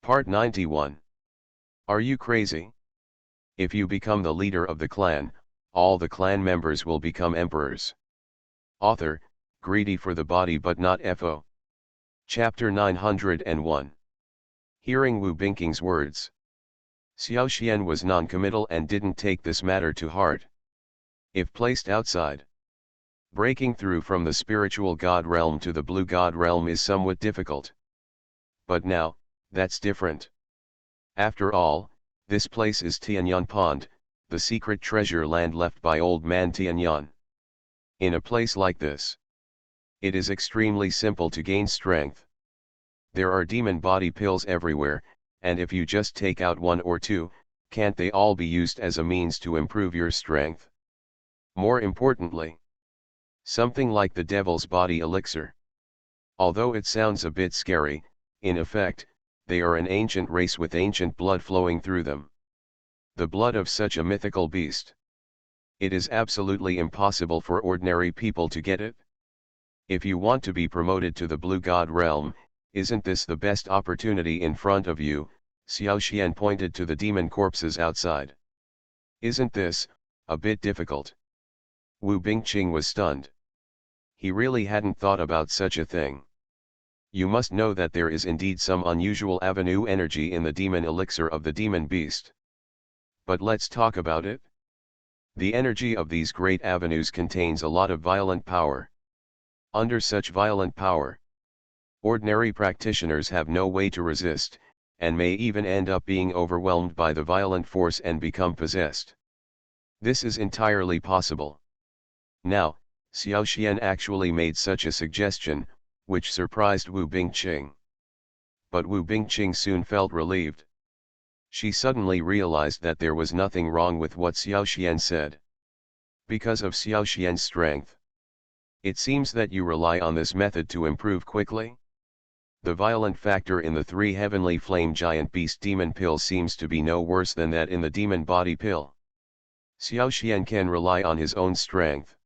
Part 91. Are you crazy? If you become the leader of the clan, all the clan members will become emperors. Author, greedy for the body but not FO. Chapter 901. Hearing Wu Bingqing's words, Xiao Xian was non-committal and didn't take this matter to heart. If placed outside, breaking through from the spiritual god realm to the blue god realm is somewhat difficult. But now, that's different. After all, this place is Tianyuan Pond, the secret treasure land left by old man Tianyuan. In a place like this, it is extremely simple to gain strength. There are demon body pills everywhere, and if you just take out one or two, can't they all be used as a means to improve your strength? More importantly, something like the devil's body elixir. Although it sounds a bit scary, in effect, they are an ancient race with ancient blood flowing through them. The blood of such a mythical beast. It is absolutely impossible for ordinary people to get it. If you want to be promoted to the blue god realm, isn't this the best opportunity in front of you? Xiao Xian pointed to the demon corpses outside. Isn't this a bit difficult? Wu Bingqing was stunned. He really hadn't thought about such a thing. You must know that there is indeed some unusual avenue energy in the demon elixir of the demon beast. But let's talk about it. The energy of these great avenues contains a lot of violent power. Under such violent power, ordinary practitioners have no way to resist, and may even end up being overwhelmed by the violent force and become possessed. This is entirely possible. Now, Xiao Xian actually made such a suggestion, which surprised Wu Bingqing. But Wu Bingqing soon felt relieved. She suddenly realized that there was nothing wrong with what Xiao Xian said. Because of Xiao Xian's strength. It seems that you rely on this method to improve quickly? The violent factor in the 3 heavenly flame giant beast demon pills seems to be no worse than that in the demon body pill. Xiao Xian can rely on his own strength,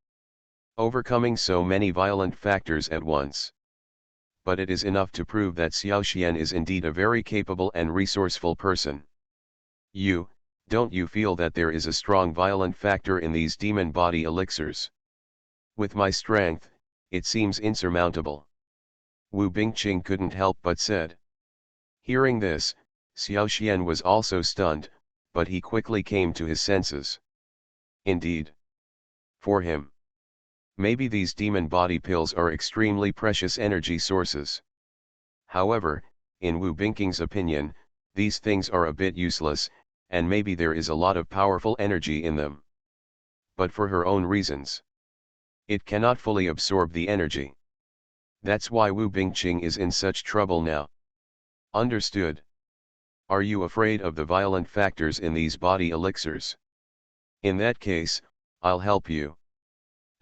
overcoming so many violent factors at once. But it is enough to prove that Xiao Xian is indeed a very capable and resourceful person. Don't you feel that there is a strong violent factor in these demon body elixirs? With my strength, it seems insurmountable. Wu Bingqing couldn't help but said. Hearing this, Xiao Xian was also stunned, but he quickly came to his senses. Indeed. For him, maybe these demon body pills are extremely precious energy sources. However, in Wu Bingqing's opinion, these things are a bit useless, and maybe there is a lot of powerful energy in them. But for her own reasons, it cannot fully absorb the energy. That's why Wu Bingqing is in such trouble now. Understood. Are you afraid of the violent factors in these body elixirs? In that case, I'll help you.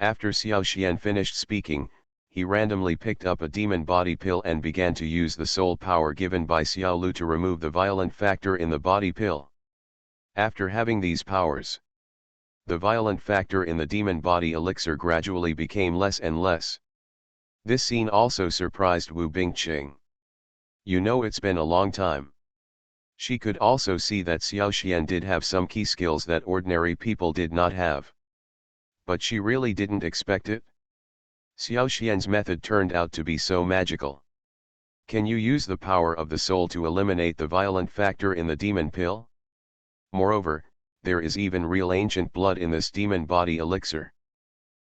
After Xiao Xian finished speaking, he randomly picked up a demon body pill and began to use the soul power given by Xiao Lu to remove the violent factor in the body pill. After having these powers, the violent factor in the demon body elixir gradually became less and less. This scene also surprised Wu Bingqing. You know, it's been a long time. She could also see that Xiao Xian did have some key skills that ordinary people did not have. But she really didn't expect it. Xiao Xian's method turned out to be so magical. Can you use the power of the soul to eliminate the violent factor in the demon pill? Moreover, there is even real ancient blood in this demon body elixir.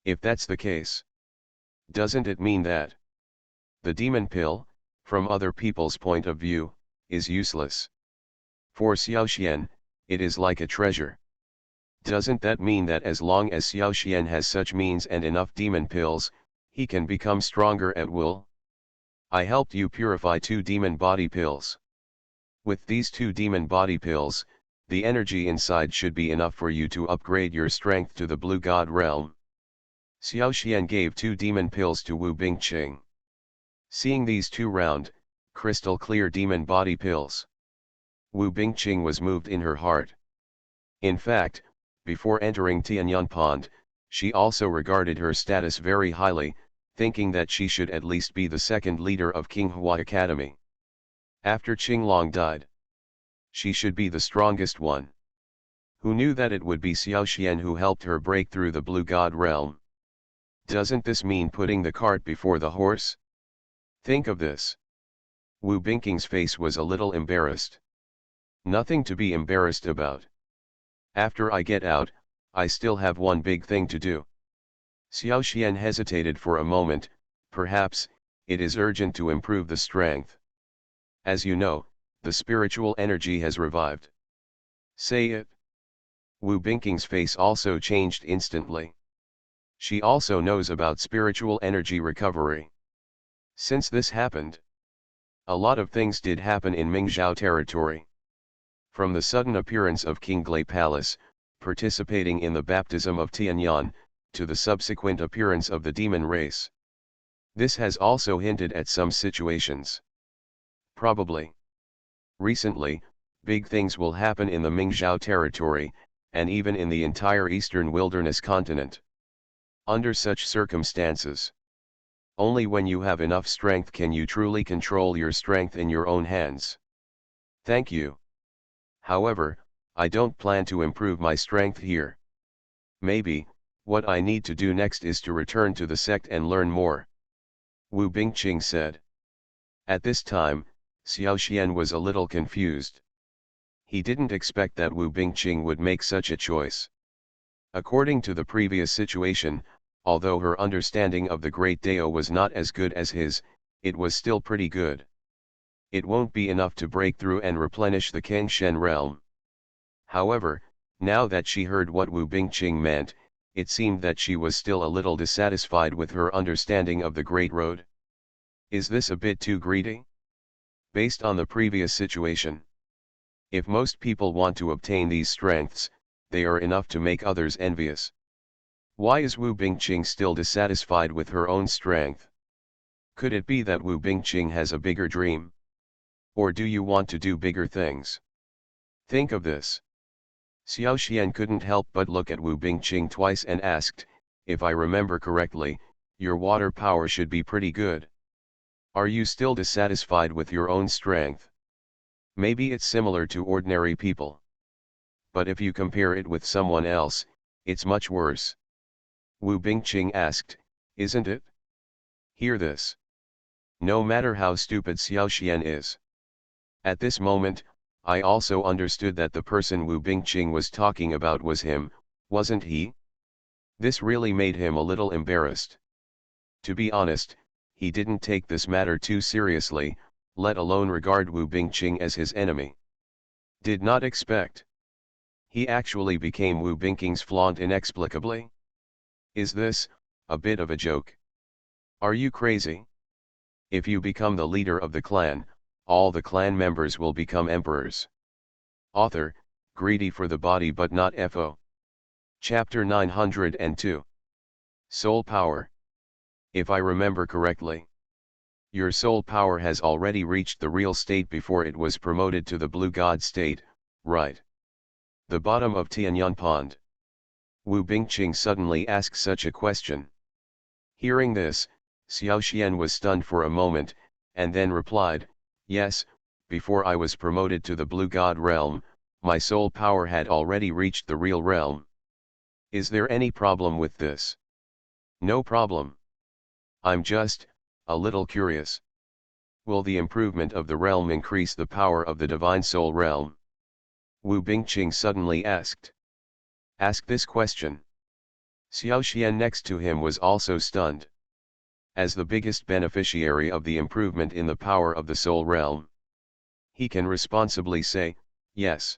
If that's the case, doesn't it mean that the demon pill, from other people's point of view, is useless? For Xiao Xian, it is like a treasure. Doesn't that mean that as long as Xiao Xian has such means and enough demon pills, he can become stronger at will? I helped you purify 2 demon body pills. With these 2 demon body pills, the energy inside should be enough for you to upgrade your strength to the blue god realm. Xiao Xian gave 2 demon pills to Wu Bingqing. Seeing these 2 round, crystal clear demon body pills, Wu Bingqing was moved in her heart. In fact, before entering Tianyuan Pond, she also regarded her status very highly, thinking that she should at least be the second leader of Qinghua Academy. After Qinglong died, she should be the strongest one. Who knew that it would be Xiaoxian who helped her break through the Blue God realm? Doesn't this mean putting the cart before the horse? Think of this. Wu Bingqing's face was a little embarrassed. Nothing to be embarrassed about. After I get out, I still have one big thing to do. Xiaoxian hesitated for a moment. Perhaps, it is urgent to improve the strength. As you know, the spiritual energy has revived. Say it. Wu Bingqing's face also changed instantly. She also knows about spiritual energy recovery. Since this happened, a lot of things did happen in Mingzhou territory. From the sudden appearance of King Glei Palace, participating in the baptism of Tianyan, to the subsequent appearance of the demon race. This has also hinted at some situations. Probably. Recently, big things will happen in the Mingzhou territory, and even in the entire eastern wilderness continent. Under such circumstances, only when you have enough strength can you truly control your strength in your own hands. Thank you. However, I don't plan to improve my strength here. Maybe, what I need to do next is to return to the sect and learn more. Wu Bingqing said. At this time, Xiaoxian was a little confused. He didn't expect that Wu Bingqing would make such a choice. According to the previous situation, although her understanding of the Great Dao was not as good as his, it was still pretty good. It won't be enough to break through and replenish the Kengshen realm. However, now that she heard what Wu Bingqing meant, it seemed that she was still a little dissatisfied with her understanding of the Great Road. Is this a bit too greedy? Based on the previous situation, if most people want to obtain these strengths, they are enough to make others envious. Why is Wu Bingqing still dissatisfied with her own strength? Could it be that Wu Bingqing has a bigger dream? Or do you want to do bigger things? Think of this. Xiaoxian couldn't help but look at Wu Bingqing twice and asked, if I remember correctly, your water power should be pretty good. Are you still dissatisfied with your own strength? Maybe it's similar to ordinary people. But if you compare it with someone else, it's much worse. Wu Bingqing asked, isn't it? Hear this. No matter how stupid Xiaoxian is. At this moment, I also understood that the person Wu Bingqing was talking about was him, wasn't he? This really made him a little embarrassed. To be honest, he didn't take this matter too seriously, let alone regard Wu Bingqing as his enemy. Did not expect. He actually became Wu Bingqing's flaunt inexplicably. Is this a bit of a joke? Are you crazy? If you become the leader of the clan, all the clan members will become emperors. Author, greedy for the body but not FO. Chapter 902. Soul Power. If I remember correctly, your soul power has already reached the real state before it was promoted to the Blue God state, right? The bottom of Tianyan Pond. Wu Bingqing suddenly asked such a question. Hearing this, Xiaoxian was stunned for a moment, and then replied, yes, before I was promoted to the Blue God realm, my soul power had already reached the real realm. Is there any problem with this? No problem. I'm just a little curious. Will the improvement of the realm increase the power of the divine soul realm? Wu Bingqing suddenly asked. Ask this question. Xiaoxian next to him was also stunned. As the biggest beneficiary of the improvement in the power of the soul realm, he can responsibly say, yes.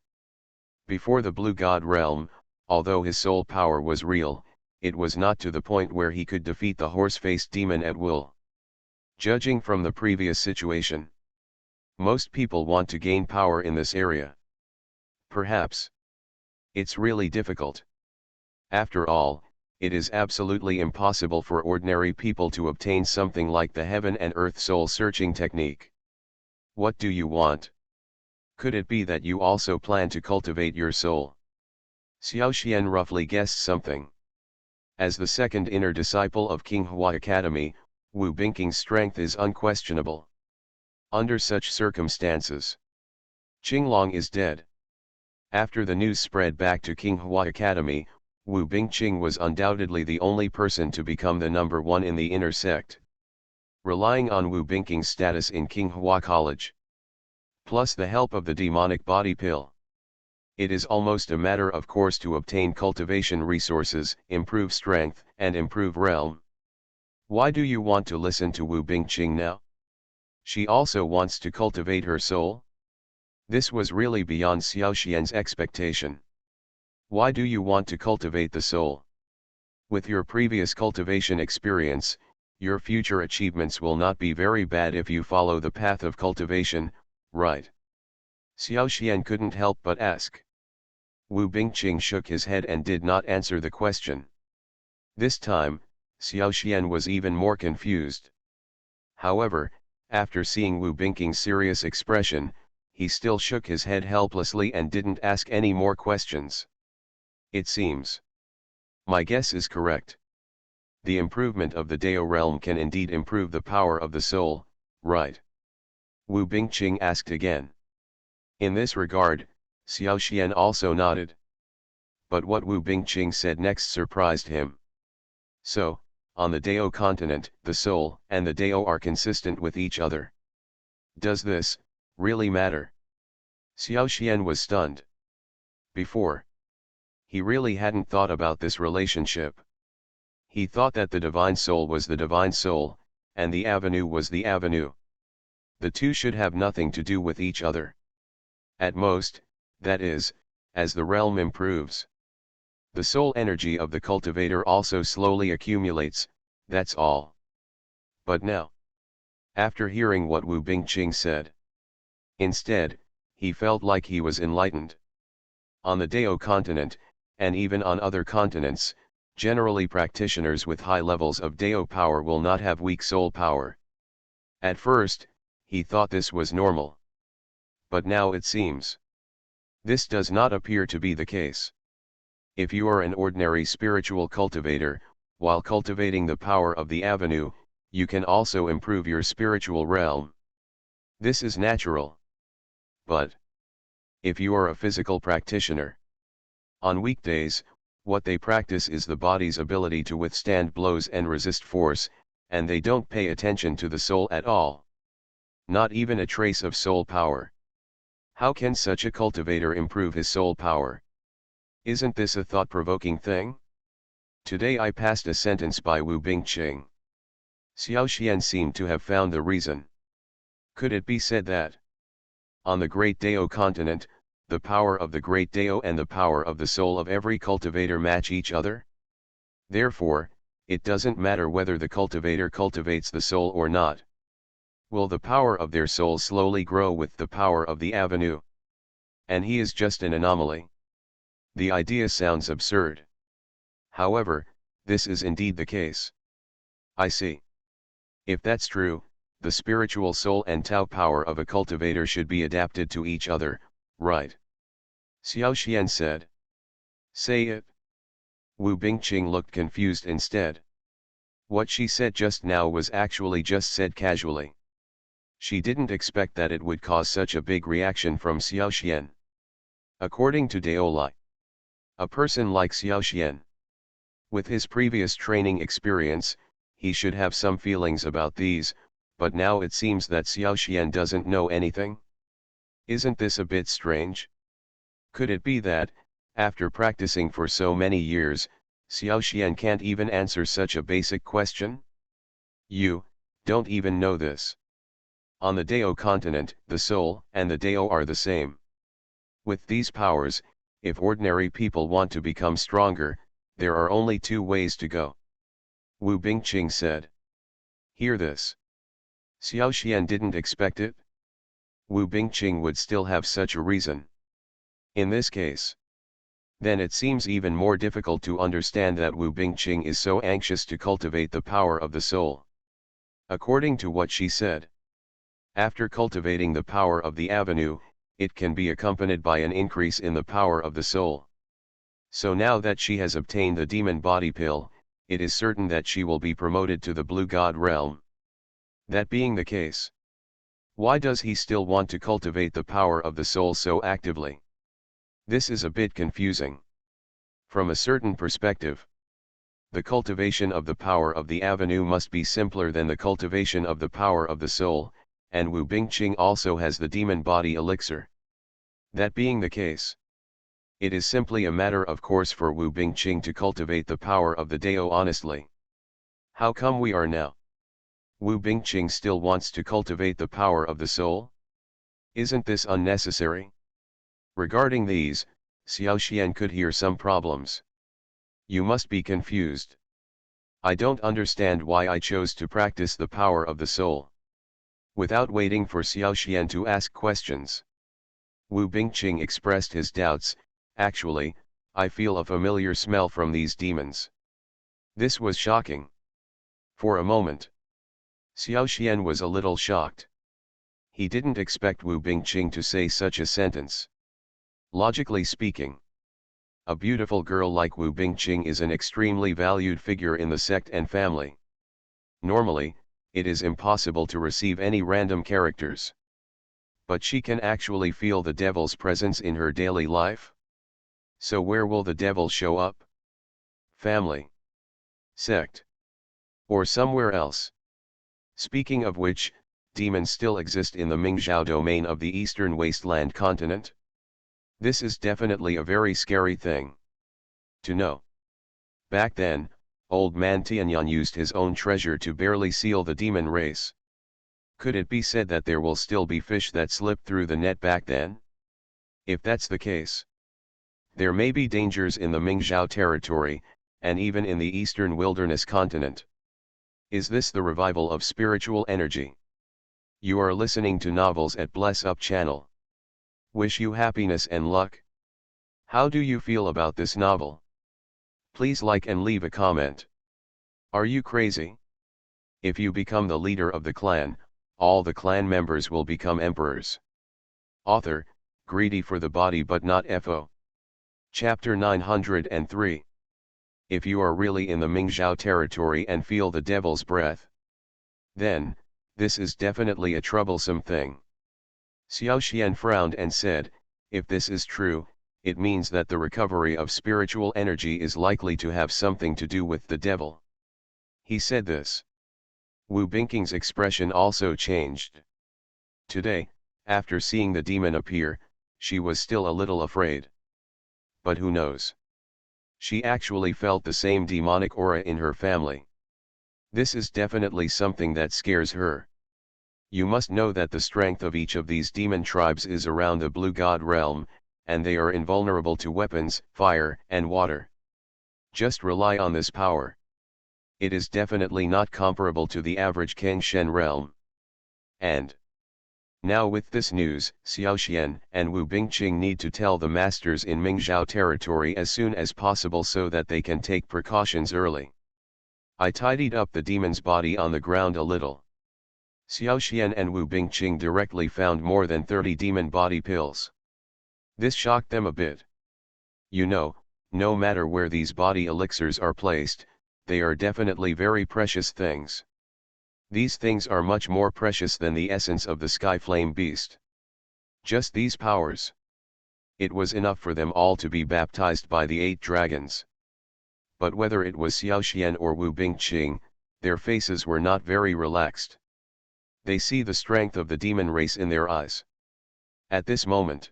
Before the Blue God realm, although his soul power was real, it was not to the point where he could defeat the horse-faced demon at will. Judging from the previous situation, most people want to gain power in this area. Perhaps it's really difficult. After all, it is absolutely impossible for ordinary people to obtain something like the heaven and earth soul searching technique. What do you want? Could it be that you also plan to cultivate your soul? Xiaoxian roughly guessed something. As the second inner disciple of King Hua Academy, Wu Bingqing's strength is unquestionable. Under such circumstances, Qinglong is dead. After the news spread back to Qinghua Academy, Wu Bingqing was undoubtedly the only person to become the number one in the inner sect. Relying on Wu Bingqing's status in Qinghua College, plus the help of the demonic body pill, it is almost a matter of course to obtain cultivation resources, improve strength, and improve realm. Why do you want to listen to Wu Bingqing now? She also wants to cultivate her soul? This was really beyond Xiaoxian's expectation. Why do you want to cultivate the soul? With your previous cultivation experience, your future achievements will not be very bad if you follow the path of cultivation, right? Xiaoxian couldn't help but ask. Wu Bingqing shook his head and did not answer the question. This time, Xiaoxian was even more confused. However, after seeing Wu Bingqing's serious expression, he still shook his head helplessly and didn't ask any more questions. It seems. My guess is correct. The improvement of the Dao realm can indeed improve the power of the soul, right? Wu Bingqing asked again. In this regard, Xiaoxian also nodded. But what Wu Bingqing said next surprised him. So, on the Dao continent, the soul and the Dao are consistent with each other. Does this really matter? Xiaoxian was stunned. Before, he really hadn't thought about this relationship. He thought that the divine soul was the divine soul, and the avenue was the avenue. The two should have nothing to do with each other. At most, that is, as the realm improves, the soul energy of the cultivator also slowly accumulates, that's all. But now, after hearing what Wu Bingqing said, instead, he felt like he was enlightened. On the Dao continent, and even on other continents, generally practitioners with high levels of Dao power will not have weak soul power. At first, he thought this was normal. But now it seems. This does not appear to be the case. If you are an ordinary spiritual cultivator, while cultivating the power of the avenue, you can also improve your spiritual realm. This is natural. But if you are a physical practitioner, on weekdays, what they practice is the body's ability to withstand blows and resist force, and they don't pay attention to the soul at all. Not even a trace of soul power. How can such a cultivator improve his soul power? Isn't this a thought-provoking thing? Today I passed a sentence by Wu Bingqing. Xiaoxian seemed to have found the reason. Could it be said that, on the great Dao continent, the power of the great Dao and the power of the soul of every cultivator match each other? Therefore, it doesn't matter whether the cultivator cultivates the soul or not. Will the power of their soul slowly grow with the power of the avenue? And he is just an anomaly. The idea sounds absurd. However, this is indeed the case. I see. If that's true, the spiritual soul and Tao power of a cultivator should be adapted to each other, right? Xiaoxian said. Say it. Wu Bingqing looked confused instead. What she said just now was actually just said casually. She didn't expect that it would cause such a big reaction from Xiaoxian. According to Daolai, a person like Xiaoxian, with his previous training experience, he should have some feelings about these, but now it seems that Xiaoxian doesn't know anything. Isn't this a bit strange? Could it be that, after practicing for so many years, Xiaoxian can't even answer such a basic question? You don't even know this. On the Dao continent, the soul and the Dao are the same. With these powers, if ordinary people want to become stronger, there are only two ways to go. Wu Bingqing said. Hear this. Xiaoxian didn't expect it. Wu Bingqing would still have such a reason. In this case, then it seems even more difficult to understand that Wu Bingqing is so anxious to cultivate the power of the soul. According to what she said, after cultivating the power of the avenue, it can be accompanied by an increase in the power of the soul. So now that she has obtained the demon body pill, it is certain that she will be promoted to the blue god realm. That being the case, Why does he still want to cultivate the power of the soul so actively? This is a bit confusing. From a certain perspective, the cultivation of the power of the avenue must be simpler than the cultivation of the power of the soul, and Wu Bingqing also has the demon body elixir. That being the case, it is simply a matter of course for Wu Bingqing to cultivate the power of the Dao honestly. How come we are now? Wu Bingqing still wants to cultivate the power of the soul? Isn't this unnecessary? Regarding these, Xiao Xian could hear some problems. You must be confused. I don't understand why I chose to practice the power of the soul. Without waiting for Xiao Xian to ask questions, Wu Bingqing expressed his doubts. Actually, I feel a familiar smell from these demons. This was shocking. For a moment, Xiao Xian was a little shocked. He didn't expect Wu Bingqing to say such a sentence. Logically speaking, a beautiful girl like Wu Bingqing is an extremely valued figure in the sect and family. Normally, it is impossible to receive any random characters. But she can actually feel the devil's presence in her daily life. So where will the devil show up? Family, sect, or somewhere else? Speaking of which, demons still exist in the Mingzhou domain of the eastern wasteland continent. This is definitely a very scary thing to know. Back then, old man Tianyan used his own treasure to barely seal the demon race. Could it be said that there will still be fish that slip through the net back then? If that's the case, there may be dangers in the Mingzhou territory, and even in the eastern wilderness continent. Is this the revival of spiritual energy? You are listening to Novels at Bless Up channel. Wish you happiness and luck. How do you feel about this novel? Please like and leave a comment. Are you crazy? If you become the leader of the clan, all the clan members will become emperors. Author, greedy for the body but not FO. Chapter 903. If you are really in the Mingzhou territory and feel the devil's breath, then, this is definitely a troublesome thing. Xiao Xian frowned and said, if this is true, it means that the recovery of spiritual energy is likely to have something to do with the devil. He said this. Wu Bingqing's expression also changed. Today, after seeing the demon appear, she was still a little afraid. But who knows? She actually felt the same demonic aura in her family. This is definitely something that scares her. You must know that the strength of each of these demon tribes is around the blue god realm, and they are invulnerable to weapons, fire, and water. Just rely on this power. It is definitely not comparable to the average Kengshen realm. And now with this news, Xiao Xian and Wu Bingqing need to tell the masters in Mingzhou territory as soon as possible so that they can take precautions early. I tidied up the demon's body on the ground a little. Xiao Xian and Wu Bingqing directly found more than 30 demon body pills. This shocked them a bit. You know, no matter where these body elixirs are placed, they are definitely very precious things. These things are much more precious than the essence of the sky flame beast. Just these powers. It was enough for them all to be baptized by the 8 dragons. But whether it was Xiao Xian or Wu Bingqing, their faces were not very relaxed. They see the strength of the demon race in their eyes. At this moment,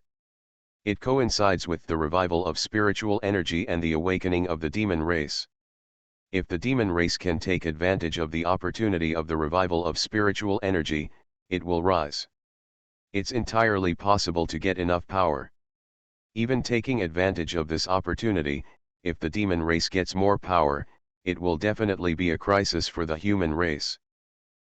it coincides with the revival of spiritual energy and the awakening of the demon race. If the demon race can take advantage of the opportunity of the revival of spiritual energy, it will rise. It's entirely possible to get enough power. Even taking advantage of this opportunity, if the demon race gets more power, it will definitely be a crisis for the human race.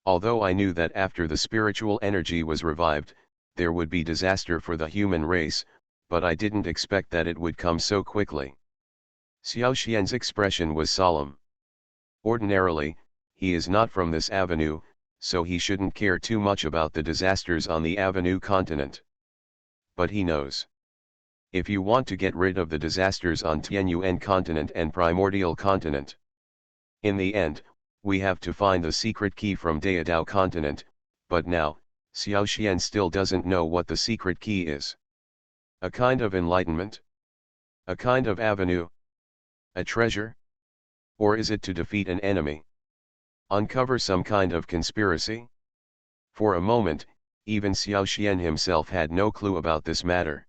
Although I knew that after the spiritual energy was revived, there would be disaster for the human race, but I didn't expect that it would come so quickly. Xiao Xian's expression was solemn. Ordinarily, he is not from this avenue, so he shouldn't care too much about the disasters on the avenue continent. But he knows. If you want to get rid of the disasters on Tianyuan continent and primordial continent, in the end, we have to find the secret key from Daodao continent, but now, Xiaoxian still doesn't know what the secret key is. A kind of enlightenment? A kind of avenue? A treasure? Or is it to defeat an enemy? Uncover some kind of conspiracy? For a moment, even Xiaoxian himself had no clue about this matter.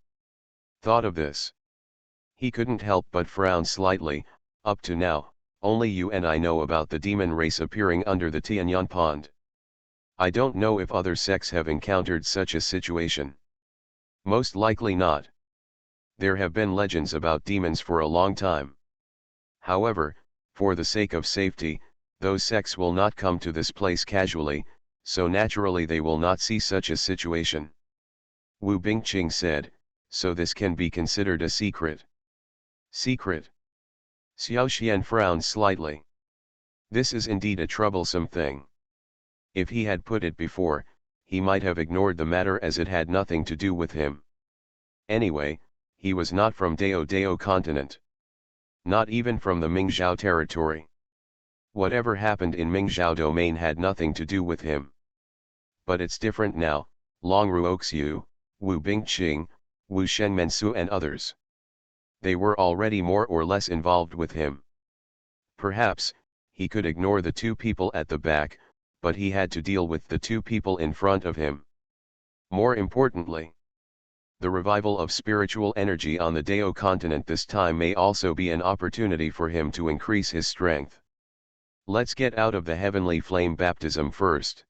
Thought of this. He couldn't help but frown slightly. Up to now, only you and I know about the demon race appearing under the Tianyan pond. I don't know if other sects have encountered such a situation. Most likely not. There have been legends about demons for a long time. However, for the sake of safety, those sects will not come to this place casually, so naturally they will not see such a situation. Wu Bingqing said, so this can be considered a secret. Secret? Xiaoxian frowned slightly. This is indeed a troublesome thing. If he had put it before, he might have ignored the matter as it had nothing to do with him. Anyway, he was not from Dao continent. Not even from the Mingzhou territory. Whatever happened in Mingzhou domain had nothing to do with him. But it's different now. Long Ruoxiu, Wu Bingqing, Wu Shenmensu and others. They were already more or less involved with him. Perhaps, he could ignore the two people at the back, but he had to deal with the two people in front of him. More importantly, the revival of spiritual energy on the Dao continent this time may also be an opportunity for him to increase his strength. Let's get out of the heavenly flame baptism first.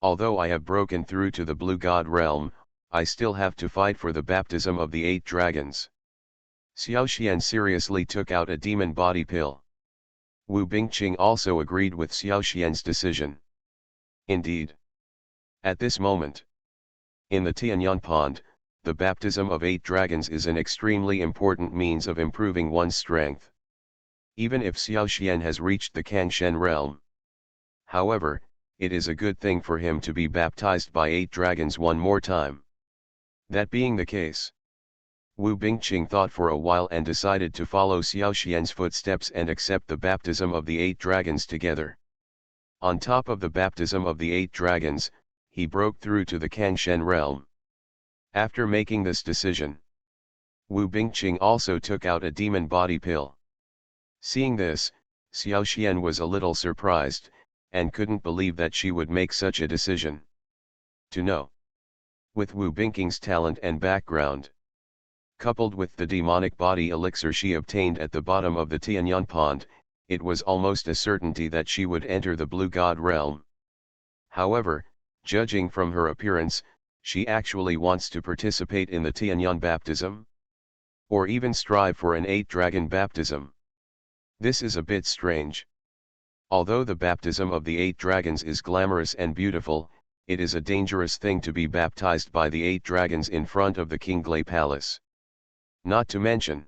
Although I have broken through to the Blue God realm, I still have to fight for the baptism of the 8 dragons. Xiaoxian seriously took out a demon body pill. Wu Bingqing also agreed with Xiaoxian's decision. Indeed. At this moment, in the Tianyan pond, the baptism of 8 dragons is an extremely important means of improving one's strength. Even if Xiaoxian has reached the Kangshen realm. However, it is a good thing for him to be baptized by 8 dragons one more time. That being the case, Wu Bingqing thought for a while and decided to follow Xiaoxian's footsteps and accept the baptism of the 8 dragons together. On top of the baptism of the 8 dragons, he broke through to the Kangshen realm. After making this decision, Wu Bingqing also took out a demon body pill. Seeing this, Xiaoxian was a little surprised, and couldn't believe that she would make such a decision. To know. With Wu Bingqing's talent and background, coupled with the demonic body elixir she obtained at the bottom of the Tianyan pond, it was almost a certainty that she would enter the Blue God realm. However, judging from her appearance, she actually wants to participate in the Tianyan baptism? Or even strive for an 8-dragon baptism? This is a bit strange. Although the baptism of the 8 dragons is glamorous and beautiful, it is a dangerous thing to be baptized by the 8 dragons in front of the Qinglai Palace. Not to mention,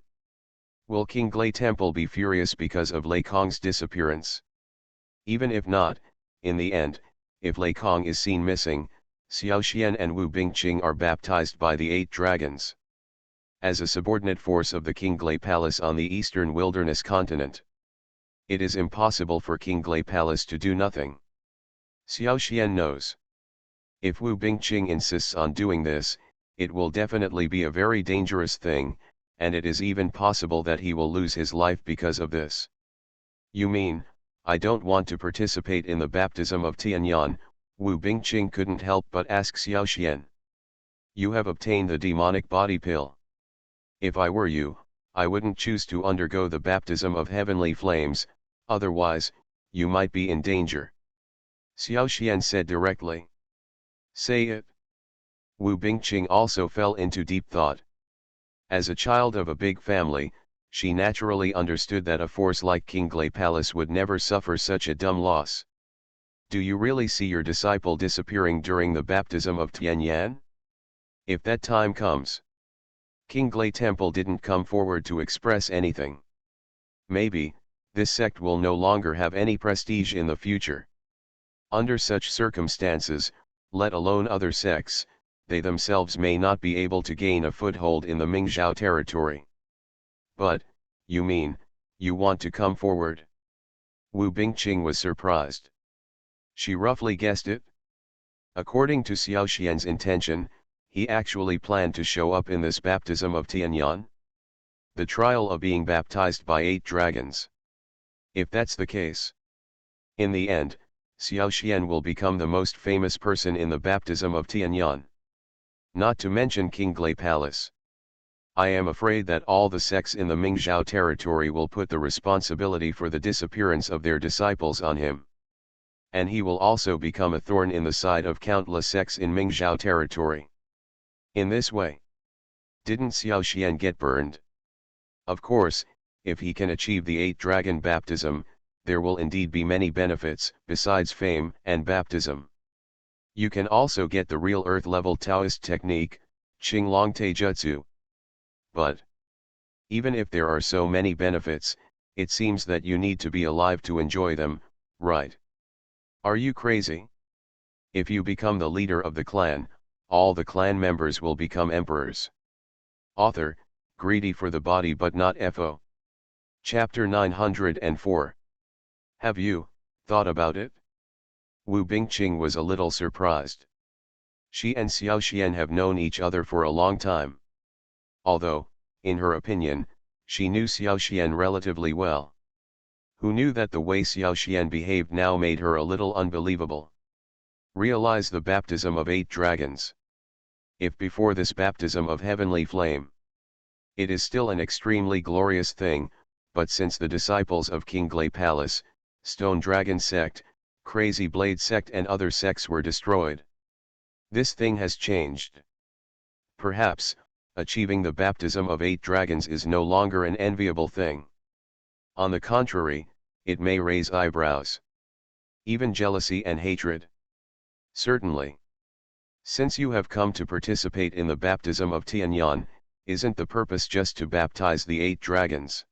will Qinglai Temple be furious because of Lei Kong's disappearance? Even if not, in the end, if Lei Kong is seen missing, Xiaoxian and Wu Bingqing are baptized by the 8 dragons. As a subordinate force of the Qinglai Palace on the eastern wilderness continent, it is impossible for Qinglai Palace to do nothing. Xiaoxian knows. If Wu Bingqing insists on doing this, it will definitely be a very dangerous thing, and it is even possible that he will lose his life because of this. You mean, I don't want to participate in the baptism of Tianyan? Wu Bingqing couldn't help but ask Xiaoxian. You have obtained the demonic body pill. If I were you, I wouldn't choose to undergo the baptism of heavenly flames, otherwise, you might be in danger. Xiaoxian said directly. Say it. Wu Bingqing also fell into deep thought. As a child of a big family, she naturally understood that a force like Qinglai Palace would never suffer such a dumb loss. Do you really see your disciple disappearing during the baptism of Tianyan? If that time comes, Qinglai Temple didn't come forward to express anything. Maybe, this sect will no longer have any prestige in the future. Under such circumstances, let alone other sects, they themselves may not be able to gain a foothold in the Mingzhou territory. But, you mean, you want to come forward? Wu Bingqing was surprised. She roughly guessed it. According to Xiao Xian's intention, he actually planned to show up in this baptism of Tianyan. The trial of being baptized by 8 dragons. If that's the case, in the end, Xiao Xian will become the most famous person in the baptism of Tianyan. Not to mention King Glei Palace. I am afraid that all the sects in the Mingzhou territory will put the responsibility for the disappearance of their disciples on him. And he will also become a thorn in the side of countless sects in Mingzhou territory. In this way, didn't Xiao Xian get burned? Of course, if he can achieve the 8-dragon baptism, there will indeed be many benefits besides fame and baptism. You can also get the real earth-level Taoist technique, Qinglong Taijutsu. But even if there are so many benefits, it seems that you need to be alive to enjoy them, right? Are you crazy? If you become the leader of the clan, all the clan members will become emperors. Author, greedy for the body but not FO. Chapter 904. Have you thought about it? Wu Bingqing was a little surprised. She and Xiao Xian have known each other for a long time. Although, in her opinion, she knew Xiao Xian relatively well. Who knew that the way Xiao Xian behaved now made her a little unbelievable. Realize the baptism of 8 dragons. If before this baptism of heavenly flame, it is still an extremely glorious thing, but since the disciples of King Glei Palace, Stone Dragon sect, Crazy Blade sect and other sects were destroyed, this thing has changed. Perhaps, achieving the baptism of 8 dragons is no longer an enviable thing. On the contrary, it may raise eyebrows. Even jealousy and hatred. Certainly. Since you have come to participate in the baptism of Tianyan, isn't the purpose just to baptize the 8 dragons?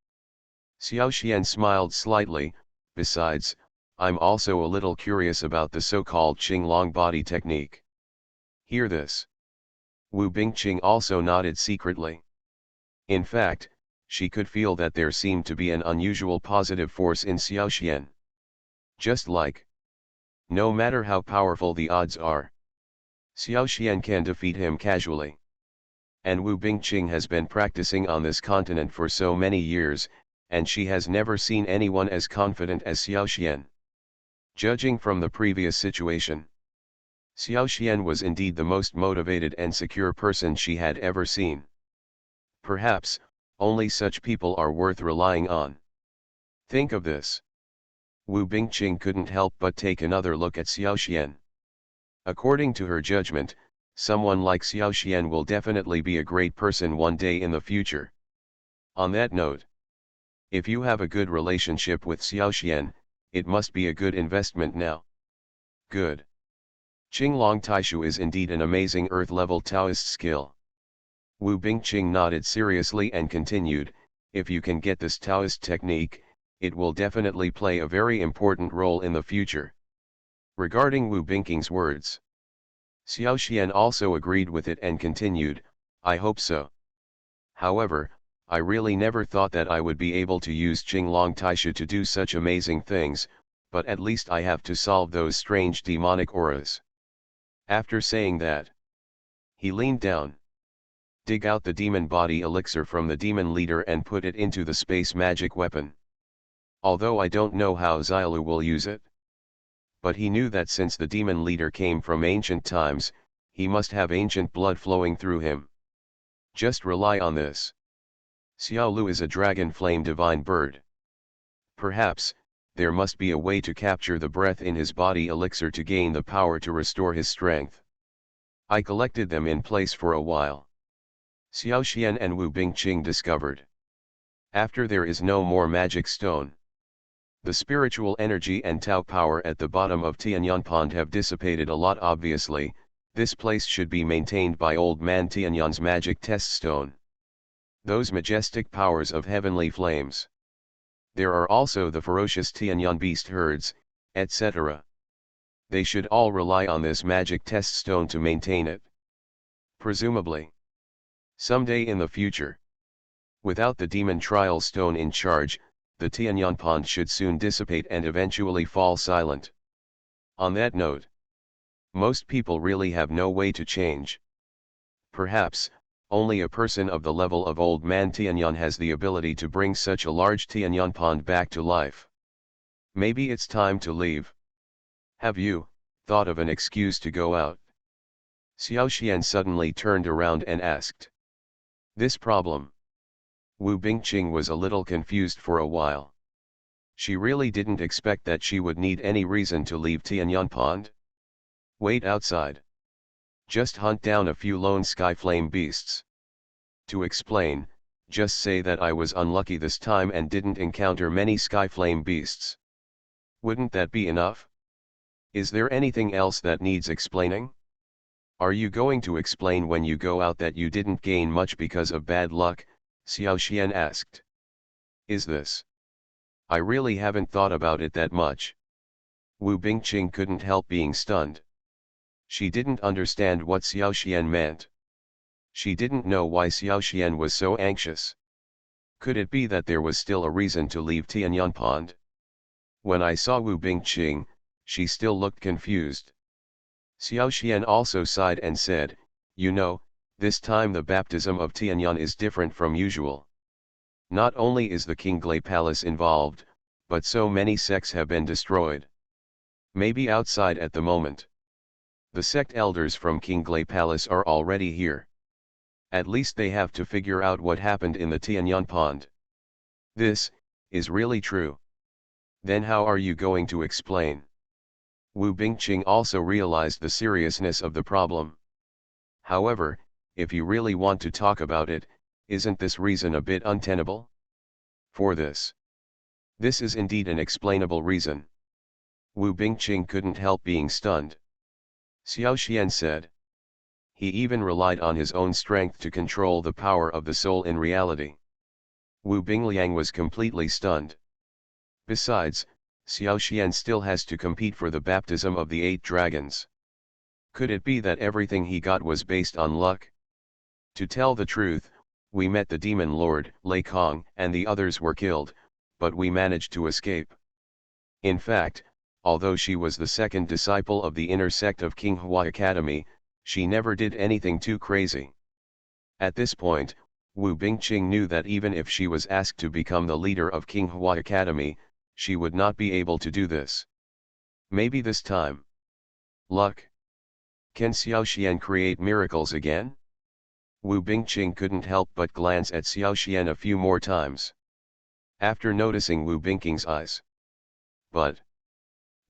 Xiao Xian smiled slightly. Besides, I'm also a little curious about the so-called Qinglong body technique. Hear this. Wu Bingqing also nodded secretly. In fact, she could feel that there seemed to be an unusual positive force in Xiao Xian. Just like, no matter how powerful the odds are, Xiao Xian can defeat him casually. And Wu Bingqing has been practicing on this continent for so many years, and she has never seen anyone as confident as Xiao Xian. Judging from the previous situation, Xiao Xian was indeed the most motivated and secure person she had ever seen. Perhaps, only such people are worth relying on. Think of this. Wu Bingqing couldn't help but take another look at Xiao Xian. According to her judgment, someone like Xiao Xian will definitely be a great person one day in the future. On that note, if you have a good relationship with Xiao Xian, it must be a good investment now. Good. Qinglong Taishu is indeed an amazing earth-level Taoist skill. Wu Bingqing nodded seriously and continued, if you can get this Taoist technique, it will definitely play a very important role in the future. Regarding Wu Bingqing's words, Xiao Xian also agreed with it and continued, I hope so. However, I really never thought that I would be able to use Qinglong Taishu to do such amazing things, but at least I have to solve those strange demonic auras. After saying that, he leaned down, dig out the demon body elixir from the demon leader and put it into the space magic weapon. Although I don't know how Xiaolu will use it, but he knew that since the demon leader came from ancient times, he must have ancient blood flowing through him. Just rely on this. Xiaolu is a dragon flame divine bird. Perhaps, there must be a way to capture the breath in his body elixir to gain the power to restore his strength. I collected them in place for a while. Xiao Xian and Wu Bingqing discovered. After there is no more magic stone. The spiritual energy and Tao power at the bottom of Tianyan Pond have dissipated a lot. Obviously, this place should be maintained by Old Man Tianyan's magic test stone. Those majestic powers of heavenly flames. There are also the ferocious Tianyan beast herds, etc. They should all rely on this magic test stone to maintain it. Presumably. Someday in the future. Without the demon trial stone in charge, the Tianyan Pond should soon dissipate and eventually fall silent. On that note, Most people really have no way to change. Perhaps, only a person of the level of Old Man Tianyan has the ability to bring such a large Tianyan pond back to life. Maybe it's time to leave. Have you thought of an excuse to go out? Xiao Xian suddenly turned around and asked. This problem. Wu Bingqing was a little confused for a while. She really didn't expect that she would need any reason to leave Tianyan pond. Wait outside. Just hunt down a few lone skyflame beasts. To explain, just say that I was unlucky this time and didn't encounter many skyflame beasts. Wouldn't that be enough? Is there anything else that needs explaining? Are you going to explain when you go out that you didn't gain much because of bad luck? Xiao Xian asked. Is this? I really haven't thought about it that much. Wu Bingqing couldn't help being stunned. She didn't understand what Xiao Xian meant. She didn't know why Xiao Xian was so anxious. Could it be that there was still a reason to leave Tianyan pond? When I saw Wu Bingqing, she still looked confused. Xiao Xian also sighed and said, you know, this time the baptism of Tianyan is different from usual. Not only is the Qinglei Palace involved, but so many sects have been destroyed. Maybe outside at the moment. The sect elders from Qinglei Palace are already here. At least they have to figure out what happened in the Tianyan pond. This is really true. Then how are you going to explain? Wu Bingqing also realized the seriousness of the problem. However, if you really want to talk about it, isn't this reason a bit untenable? For this. This is indeed an explainable reason. Wu Bingqing couldn't help being stunned. Xiao Xian said. He even relied on his own strength to control the power of the soul in reality. Wu Bingliang was completely stunned. Besides, Xiao Xian still has to compete for the baptism of the 8 dragons. Could it be that everything he got was based on luck? To tell the truth, we met the demon lord, Lei Kong, and the others were killed, but we managed to escape. In fact, although she was the second disciple of the inner sect of Qinghua Academy, she never did anything too crazy. At this point, Wu Bingqing knew that even if she was asked to become the leader of Qinghua Academy, she would not be able to do this. Maybe this time. Luck. Can Xiao Xian create miracles again? Wu Bingqing couldn't help but glance at Xiao Xian a few more times. After noticing Wu Bingqing's eyes. But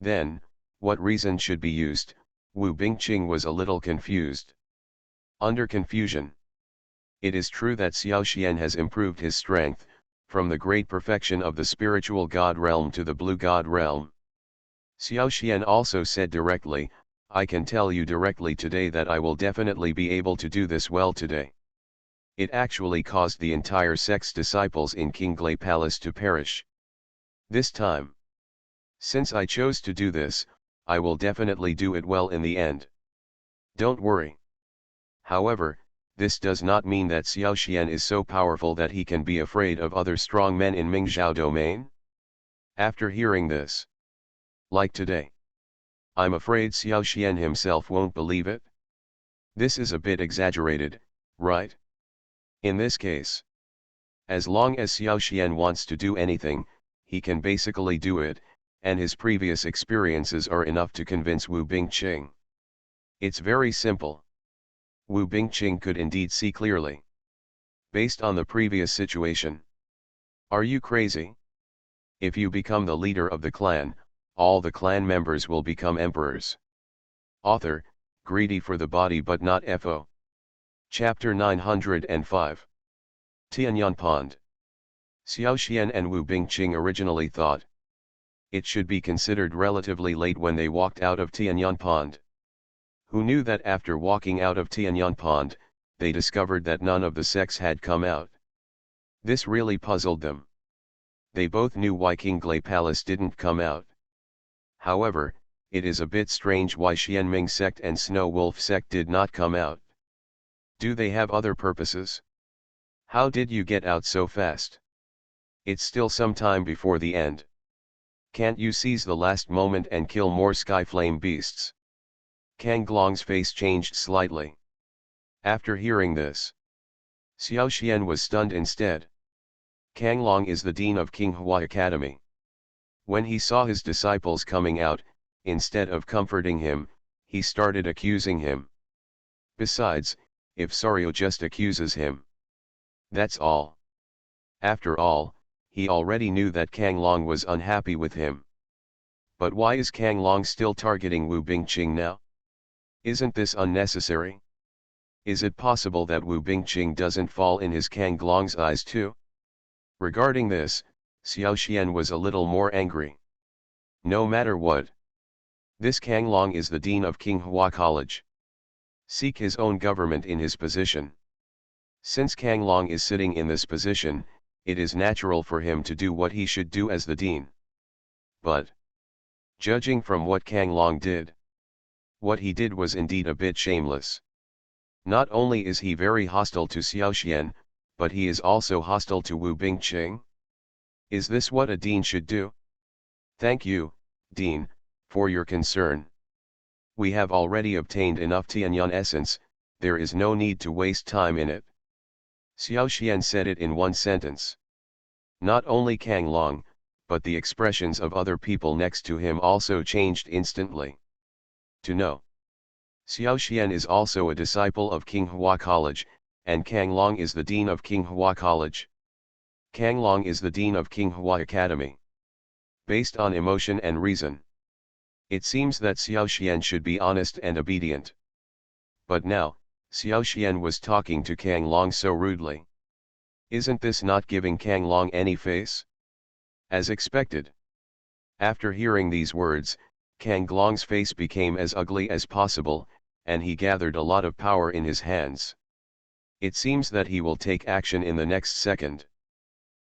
then, what reason should be used? Wu Bingqing was a little confused. Under confusion. It is true that Xiao Xian has improved his strength, from the great perfection of the spiritual god realm to the blue god realm. Xiao Xian also said directly, I can tell you directly today that I will definitely be able to do this well today. It actually caused the entire sect's disciples in Qinglei Palace to perish. This time. Since I chose to do this, I will definitely do it well in the end. Don't worry. However, this does not mean that Xiao Xian is so powerful that he can be afraid of other strong men in Mingzhou domain. After hearing this, like today, I'm afraid Xiao Xian himself won't believe it. This is a bit exaggerated, right? In this case, as long as Xiao Xian wants to do anything, he can basically do it, and his previous experiences are enough to convince Wu Bingqing. It's very simple. Wu Bingqing could indeed see clearly. Based on the previous situation. Are you crazy? If you become the leader of the clan, all the clan members will become emperors. Author, greedy for the body but not FO. Chapter 905. Tianyan Pond. Xiao Xian and Wu Bingqing originally thought it should be considered relatively late when they walked out of Tianyan Pond. Who knew that after walking out of Tianyan Pond, they discovered that none of the sects had come out. This really puzzled them. They both knew why Qinglei Palace didn't come out. However, it is a bit strange why Xianming sect and Snow Wolf sect did not come out. Do they have other purposes? How did you get out so fast? It's still some time before the end. Can't you seize the last moment and kill more Skyflame beasts? Kang Glong's face changed slightly. After hearing this, Xiao Xian was stunned instead. Kang Long is the dean of Qinghua Academy. When he saw his disciples coming out, instead of comforting him, he started accusing him. Besides, if Sario just accuses him, that's all. After all, he already knew that Kang Long was unhappy with him. But why is Kang Long still targeting Wu Bingqing now? Isn't this unnecessary? Is it possible that Wu Bingqing doesn't fall in his Kang Glong's eyes too? Regarding this, Xiao Xian was a little more angry. No matter what, this Kang Long is the dean of Qinghua College. Seek his own government in his position. Since Kang Long is sitting in this position, it is natural for him to do what he should do as the dean. But, judging from what Kang Long did, what he did was indeed a bit shameless. Not only is he very hostile to Xiao Xian, but he is also hostile to Wu Bingqing. Is this what a dean should do? Thank you, Dean, for your concern. We have already obtained enough Tianyan essence, there is no need to waste time in it. Xiao Xian said it in one sentence. Not only Kang Long, but the expressions of other people next to him also changed instantly. To know. Xiao Xian is also a disciple of Qinghua College, and Kang Long is the dean of Qinghua College. Kang Long is the dean of Qinghua Academy. Based on emotion and reason, it seems that Xiao Xian should be honest and obedient. But now, Xiao Xian was talking to Kang Long so rudely. Isn't this not giving Kang Long any face? As expected. After hearing these words, Kang Glong's face became as ugly as possible, and he gathered a lot of power in his hands. It seems that he will take action in the next second.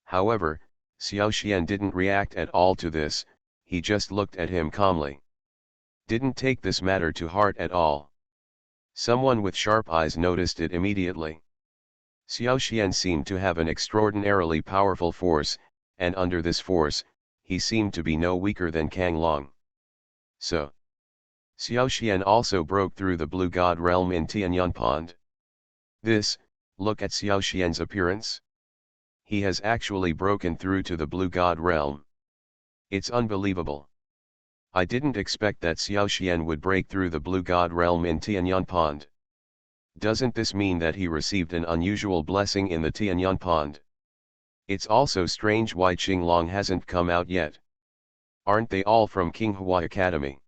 However, Xiao Xian didn't react at all to this, he just looked at him calmly. Didn't take this matter to heart at all. Someone with sharp eyes noticed it immediately. Xiao Xian seemed to have an extraordinarily powerful force, and under this force, he seemed to be no weaker than Kang Long. So, Xiao Xian also broke through the Blue God realm in Tianyan Pond. Look at Xiao Xian's appearance. He has actually broken through to the Blue God realm. It's unbelievable. I didn't expect that Xiao Xian would break through the Blue God realm in Tianyan Pond. Doesn't this mean that he received an unusual blessing in the Tianyan Pond? It's also strange why Qinglong hasn't come out yet. Aren't they all from Qinghua Academy?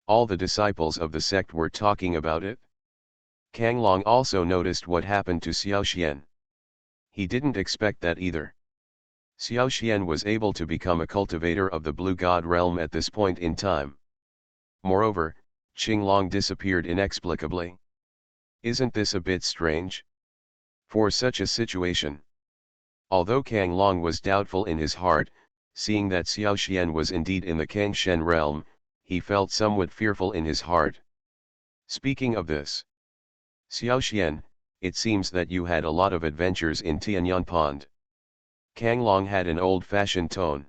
All the disciples of the sect were talking about it. Kang Long also noticed what happened to Xiao Xian. He didn't expect that either. Xiao Xian was able to become a cultivator of the Blue God realm at this point in time. Moreover, Qinglong disappeared inexplicably. Isn't this a bit strange? For such a situation. Although Kang Long was doubtful in his heart, seeing that Xiao Xian was indeed in the Kangshen realm, he felt somewhat fearful in his heart. Speaking of this, Xiao Xian, it seems that you had a lot of adventures in Tianyan Pond. Kang Long had an old-fashioned tone.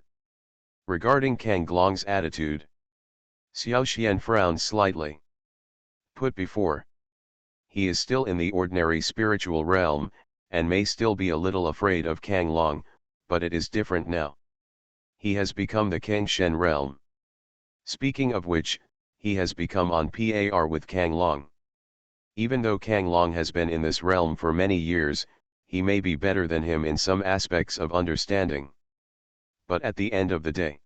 Regarding Kang Glong's attitude, Xiao Xian frowned slightly. Put before, he is still in the ordinary spiritual realm, and may still be a little afraid of Kang Long, but it is different now. He has become the Kangshen realm. Speaking of which, he has become on par with Kang Long. Even though Kang Long has been in this realm for many years, he may be better than him in some aspects of understanding. But at the end of the day,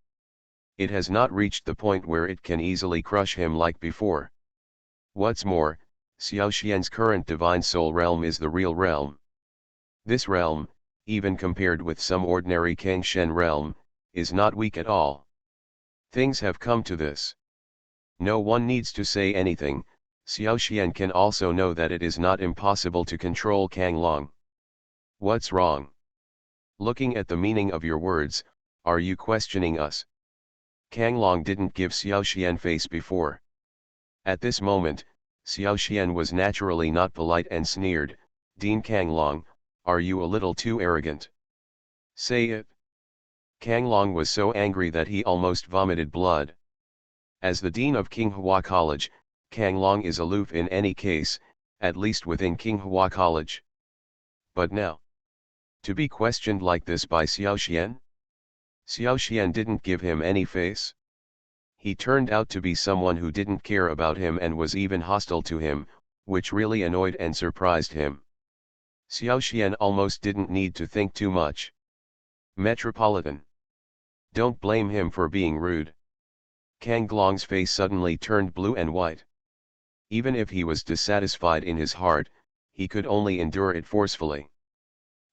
it has not reached the point where it can easily crush him like before. What's more, Xiao Xian's current divine soul realm is the real realm. This realm, even compared with some ordinary Kangshen realm, is not weak at all. Things have come to this. No one needs to say anything. Xiao Xian can also know that it is not impossible to control Kang Long. What's wrong? Looking at the meaning of your words, are you questioning us? Kang Long didn't give Xiao Xian face before. At this moment, Xiao Xian was naturally not polite and sneered, Dean Kang Long, are you a little too arrogant? Say it. Kang Long was so angry that he almost vomited blood. As the dean of Qinghua College, Kang Long is aloof in any case, at least within Qinghua College. But now, to be questioned like this by Xiao Xian? Xiao Xian didn't give him any face. He turned out to be someone who didn't care about him and was even hostile to him, which really annoyed and surprised him. Xiao Xian almost didn't need to think too much. Metropolitan. Don't blame him for being rude. Kang Glong's face suddenly turned blue and white. Even if he was dissatisfied in his heart, he could only endure it forcefully.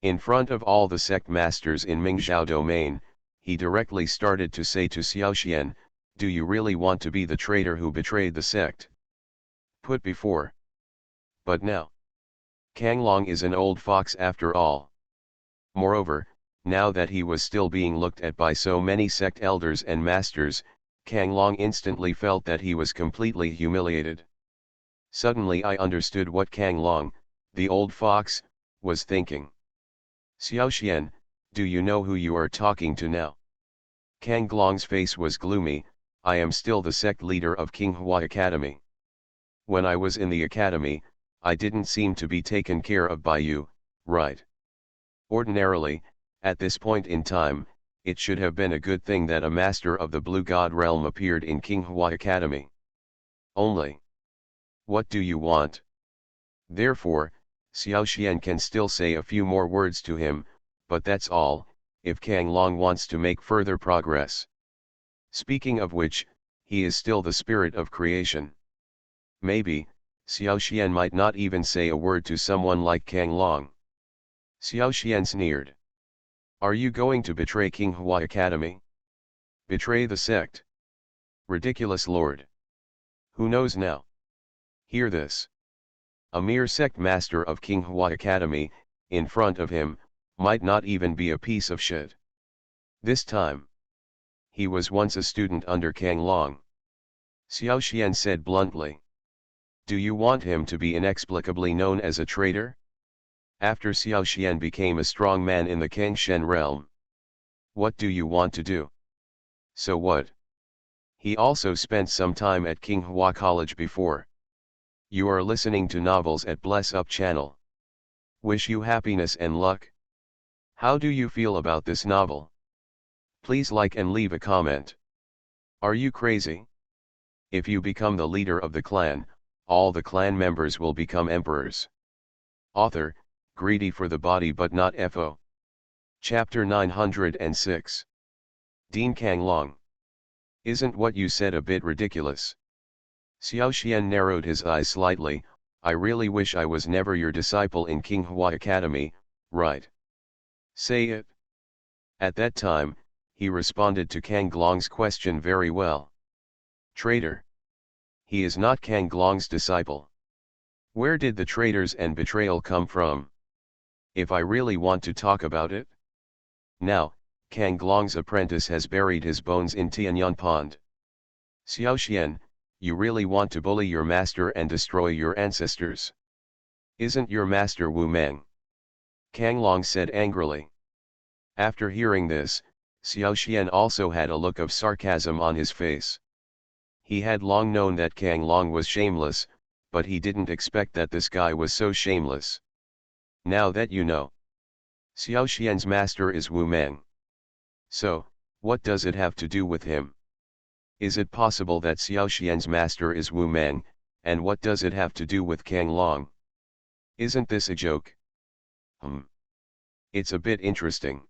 In front of all the sect masters in Mingzhou domain, he directly started to say to Xiao Xian, "Do you really want to be the traitor who betrayed the sect?" Put before. But now. Kang Long is an old fox after all. Moreover, now that he was still being looked at by so many sect elders and masters, Kang Long instantly felt that he was completely humiliated. Suddenly I understood what Kang Long, the old fox, was thinking. "Xiao Xian, do you know who you are talking to now?" Kang Glong's face was gloomy. "I am still the sect leader of Qinghua Academy. When I was in the academy, I didn't seem to be taken care of by you, right? Ordinarily, at this point in time, it should have been a good thing that a master of the Blue God realm appeared in Qinghua Academy. Only. What do you want?" Therefore, Xiao Xian can still say a few more words to him, but that's all, if Kang Long wants to make further progress. Speaking of which, he is still the spirit of creation. Maybe, Xiao Xian might not even say a word to someone like Kang Long. Xiao Xian sneered. "Are you going to betray Qinghua Academy? Betray the sect? Ridiculous lord. Who knows now? Hear this. A mere sect master of Qinghua Academy, in front of him, might not even be a piece of shit. This time. He was once a student under Kang Long." Xiao Xian said bluntly. "Do you want him to be inexplicably known as a traitor? After Xiao Xian became a strong man in the Kangshen realm. What do you want to do? So what? He also spent some time at Qinghua College before. You are listening to Novels at Bless Up channel. Wish you happiness and luck. How do you feel about this novel? Please like and leave a comment. Are you crazy? If you become the leader of the clan, all the clan members will become emperors." Author, greedy for the body but not FO. Chapter 906. Dean Kang Long. Isn't what you said a bit ridiculous? Xiao Xian narrowed his eyes slightly. "I really wish I was never your disciple in Qinghua Academy, right? Say it." At that time, he responded to Kang Glong's question very well. "Traitor. He is not Kang Glong's disciple. Where did the traitors and betrayal come from? If I really want to talk about it? Now, Kang Glong's apprentice has buried his bones in Tianyang Pond. Xiao Xian, you really want to bully your master and destroy your ancestors? Isn't your master Wu Meng?" Kang Long said angrily. After hearing this, Xiao Xian also had a look of sarcasm on his face. He had long known that Kang Long was shameless, but he didn't expect that this guy was so shameless. Now that you know. Xiao Xian's master is Wu Meng. So, what does it have to do with him? Is it possible that Xiao Xian's master is Wu Meng, and what does it have to do with Kang Long? Isn't this a joke? It's a bit interesting.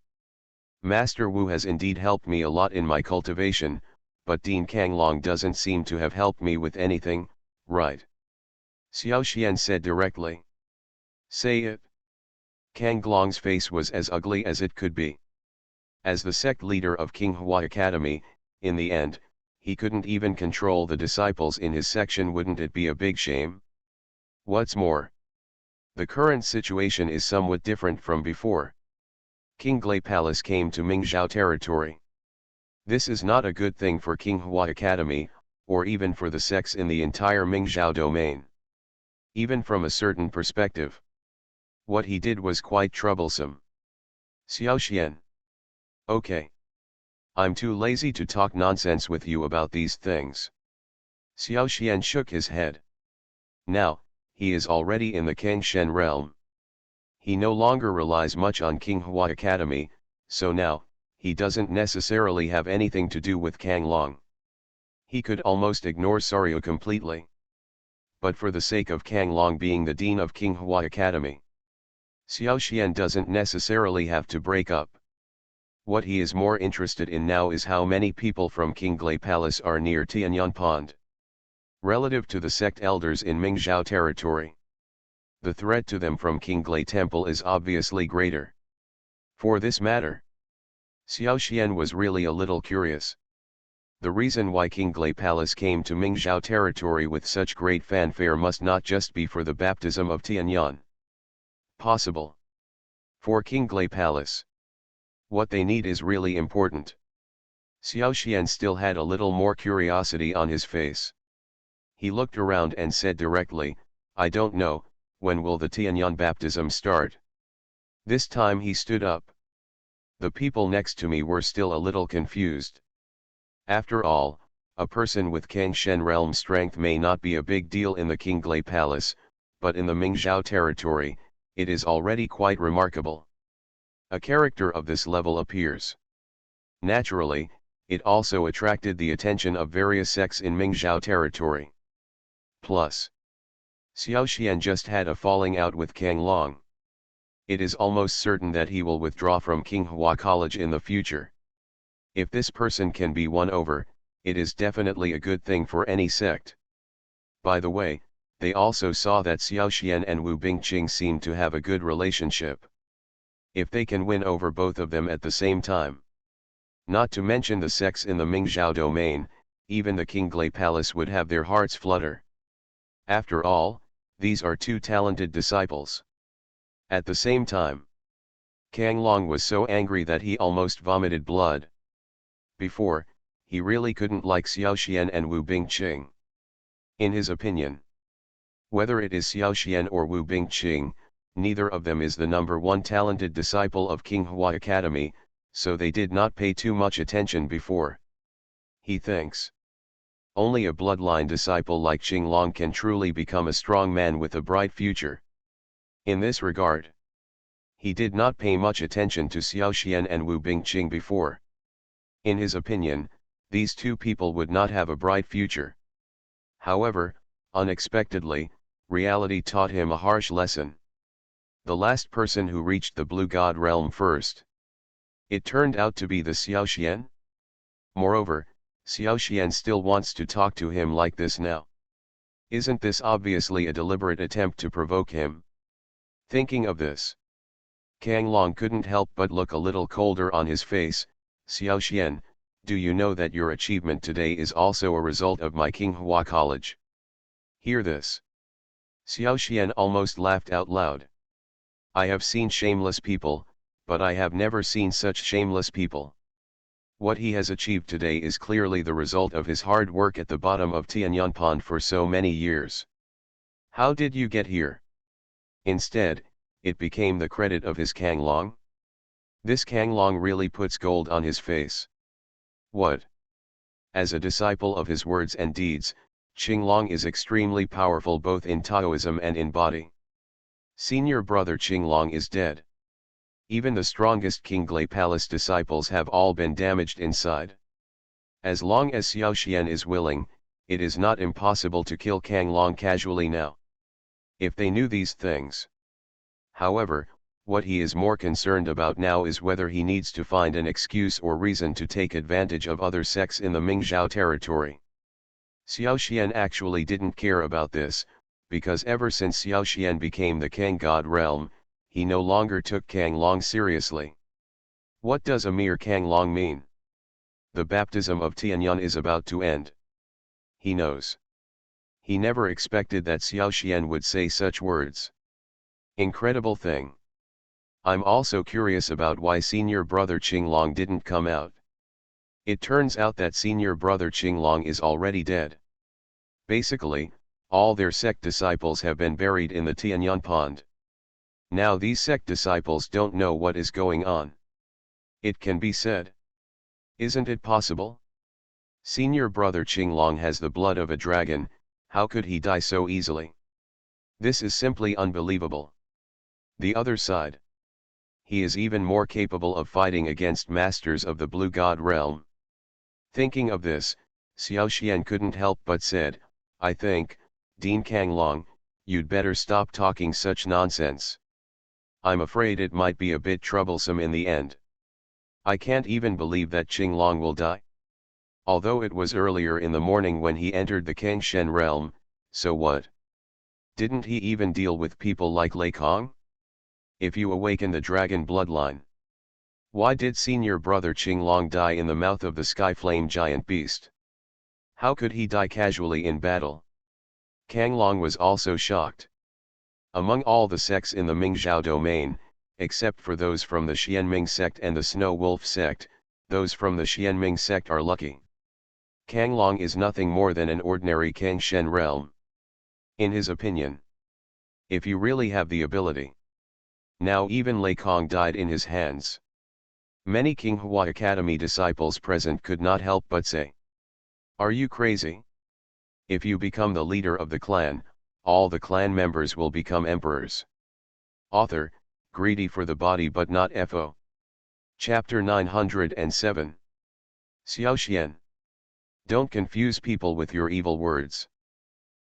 Master Wu has indeed helped me a lot in my cultivation, but Dean Kang Long doesn't seem to have helped me with anything, right? Xiao Xian said directly. Say it. Kang Glong's face was as ugly as it could be. As the sect leader of Qinghua Academy, in the end, he couldn't even control the disciples in his section. Wouldn't it be a big shame? What's more, the current situation is somewhat different from before. Qinglai Palace came to Mingzhou territory. This is not a good thing for Qinghua Academy, or even for the sects in the entire Mingzhou domain. Even from a certain perspective. What he did was quite troublesome. Xiao Xian. Okay. I'm too lazy to talk nonsense with you about these things. Xiao Xian shook his head. Now, he is already in the Kangshen realm. He no longer relies much on Qinghua Academy, so now, he doesn't necessarily have anything to do with Kang Long. He could almost ignore Saryu completely. But for the sake of Kang Long being the dean of Qinghua Academy, Xiao Xian doesn't necessarily have to break up. What he is more interested in now is how many people from Qinglai Palace are near Tianyan Pond. Relative to the sect elders in Mingzhou territory, the threat to them from Qinglai Temple is obviously greater. For this matter, Xiao Xian was really a little curious. The reason why Qinglai Palace came to Mingzhou territory with such great fanfare must not just be for the baptism of Tianyan. Possible. For Qinglai Palace, what they need is really important. Xiao Xian still had a little more curiosity on his face. He looked around and said directly, "I don't know, when will the Tianyan baptism start?" This time he stood up. The people next to me were still a little confused. After all, a person with Kangshen realm strength may not be a big deal in the Qinglai Palace, but in the Mingzhou territory, it is already quite remarkable. A character of this level appears. Naturally, it also attracted the attention of various sects in Mingzhou territory. Plus, Xiao Xian just had a falling out with Kang Long. It is almost certain that he will withdraw from Qinghua College in the future. If this person can be won over, it is definitely a good thing for any sect. By the way, they also saw that Xiao Xian and Wu Bingqing seemed to have a good relationship. If they can win over both of them at the same time, not to mention the sects in the Mingzhou domain, even the Qinglai Palace would have their hearts flutter. After all, these are two talented disciples. At the same time, Kang Long was so angry that he almost vomited blood. Before, he really couldn't like Xiao Xian and Wu Bingqing. In his opinion, whether it is Xiao Xian or Wu Bingqing, neither of them is the #1 talented disciple of Qinghua Academy, so they did not pay too much attention before. He thinks only a bloodline disciple like Qinglong can truly become a strong man with a bright future. In this regard, he did not pay much attention to Xiao Xian and Wu Bingqing before. In his opinion, these two people would not have a bright future. However, unexpectedly, reality taught him a harsh lesson. The last person who reached the Blue God realm first, it turned out to be the Xiao Xian. Moreover, Xiao Xian still wants to talk to him like this now. Isn't this obviously a deliberate attempt to provoke him? Thinking of this, Kang Long couldn't help but look a little colder on his face. "Xiao Xian, do you know that your achievement today is also a result of my Qinghua College?" Hear this. Xiao Xian almost laughed out loud. "I have seen shameless people, but I have never seen such shameless people. What he has achieved today is clearly the result of his hard work at the bottom of Tianyan Pond for so many years. How did you get here?" Instead, it became the credit of his Kang Long. This Kang Long really puts gold on his face. What? As a disciple of his words and deeds, Qinglong is extremely powerful both in Taoism and in body. Senior brother Qinglong is dead. Even the strongest Qinglai Palace disciples have all been damaged inside. As long as Xiao Xian is willing, it is not impossible to kill Kang Long casually now. If they knew these things. However, what he is more concerned about now is whether he needs to find an excuse or reason to take advantage of other sects in the Mingzhou territory. Xiao Xian actually didn't care about this, because ever since Xiao Xian became the Kang God realm, he no longer took Kang Long seriously. What does a mere Kang Long mean? The baptism of Tianyan is about to end. He knows. He never expected that Xiao Xian would say such words. Incredible thing. I'm also curious about why senior brother Qinglong didn't come out. It turns out that senior brother Qinglong is already dead. Basically, all their sect disciples have been buried in the Tianyan Pond. Now these sect disciples don't know what is going on. It can be said. Isn't it possible? Senior brother Qinglong has the blood of a dragon, how could he die so easily? This is simply unbelievable. The other side. He is even more capable of fighting against masters of the blue god realm. Thinking of this, Xiao Xian couldn't help but said, I think, Dean Kanglong, you'd better stop talking such nonsense. I'm afraid it might be a bit troublesome in the end. I can't even believe that Qinglong will die. Although it was earlier in the morning when he entered the Kangshen realm, so what? Didn't he even deal with people like Lei Kong? If you awaken the dragon bloodline, why did senior brother Qinglong die in the mouth of the sky flame giant beast? How could he die casually in battle? Kanglong was also shocked. Among all the sects in the Mingzhou domain, except for those from the Xianming sect and the Snow Wolf sect, those from the Xianming sect are lucky. Kanglong is nothing more than an ordinary Kangshen realm. In his opinion, if you really have the ability. Now even Lei Kong died in his hands. Many Qinghua Academy disciples present could not help but say, are you crazy? If you become the leader of the clan, all the clan members will become emperors. Author, greedy for the body but not FO. Chapter 907. Xiao Xian. Don't confuse people with your evil words.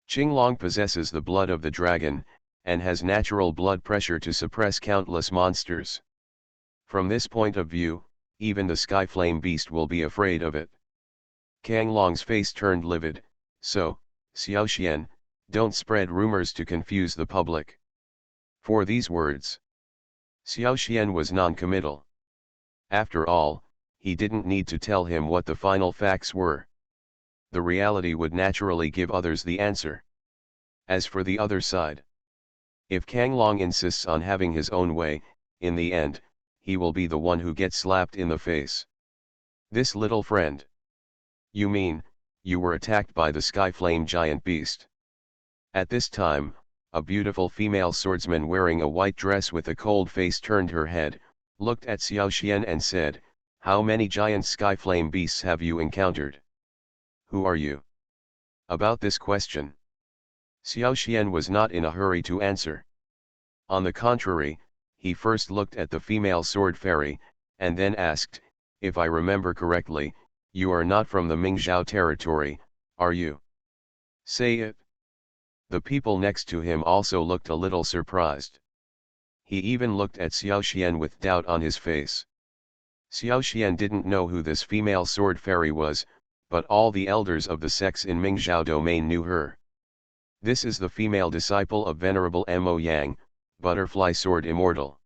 Qinglong possesses the blood of the dragon, and has natural blood pressure to suppress countless monsters. From this point of view, even the sky flame beast will be afraid of it. Kanglong's face turned livid, so, Xiao Xian, don't spread rumors to confuse the public. For these words, Xiao Xian was non-committal. After all, he didn't need to tell him what the final facts were. The reality would naturally give others the answer. As for the other side, if Kanglong insists on having his own way, in the end, he will be the one who gets slapped in the face. This little friend. You mean, you were attacked by the sky flame giant beast? At this time, a beautiful female swordsman wearing a white dress with a cold face turned her head, looked at Xiao Xian and said, how many giant sky flame beasts have you encountered? Who are you? About this question, Xiao Xian was not in a hurry to answer. On the contrary, he first looked at the female sword fairy, and then asked, if I remember correctly, you are not from the Mingzhou territory, are you? Say it. The people next to him also looked a little surprised. He even looked at Xiao Xian with doubt on his face. Xiao Xian didn't know who this female sword fairy was, but all the elders of the sects in Mingzhou domain knew her. This is the female disciple of Venerable Mo Yang, Butterfly Sword Immortal.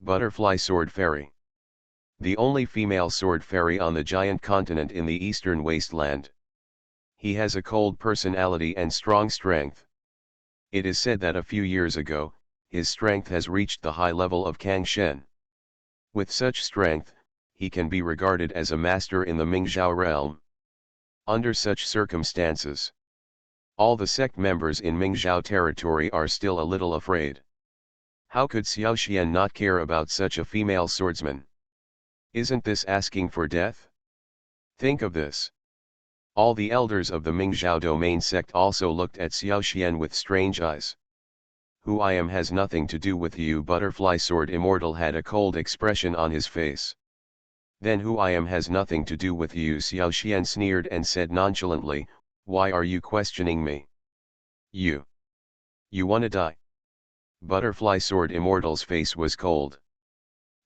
Butterfly Sword Fairy. The only female sword fairy on the giant continent in the eastern wasteland. He has a cold personality and strong strength. It is said that a few years ago, his strength has reached the high level of Kangshen. With such strength, he can be regarded as a master in the Mingzhou realm. Under such circumstances, all the sect members in Mingzhou territory are still a little afraid. How could Xiao Xian not care about such a female swordsman? Isn't this asking for death? Think of this. All the elders of the Mingzhou domain sect also looked at Xiao Xian with strange eyes. Who I am has nothing to do with you. Butterfly Sword Immortal had a cold expression on his face. Then who I am has nothing to do with you. Xiao Xian sneered and said nonchalantly, why are you questioning me? You wanna die? Butterfly Sword Immortal's face was cold.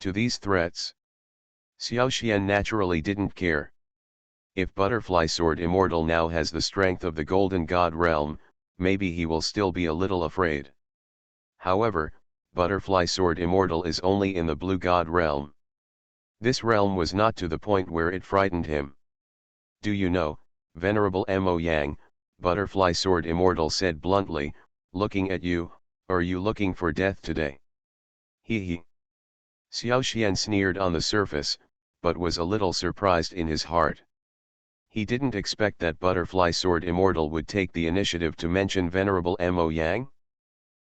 To these threats, Xiao Xian naturally didn't care. If Butterfly Sword Immortal now has the strength of the Golden God realm, maybe he will still be a little afraid. However, Butterfly Sword Immortal is only in the Blue God realm. This realm was not to the point where it frightened him. Do you know, Venerable Mo Yang, Butterfly Sword Immortal said bluntly, looking at you, are you looking for death today? He. Xiao Xian sneered on the surface, but was a little surprised in his heart. He didn't expect that Butterfly Sword Immortal would take the initiative to mention Venerable Mo Yang.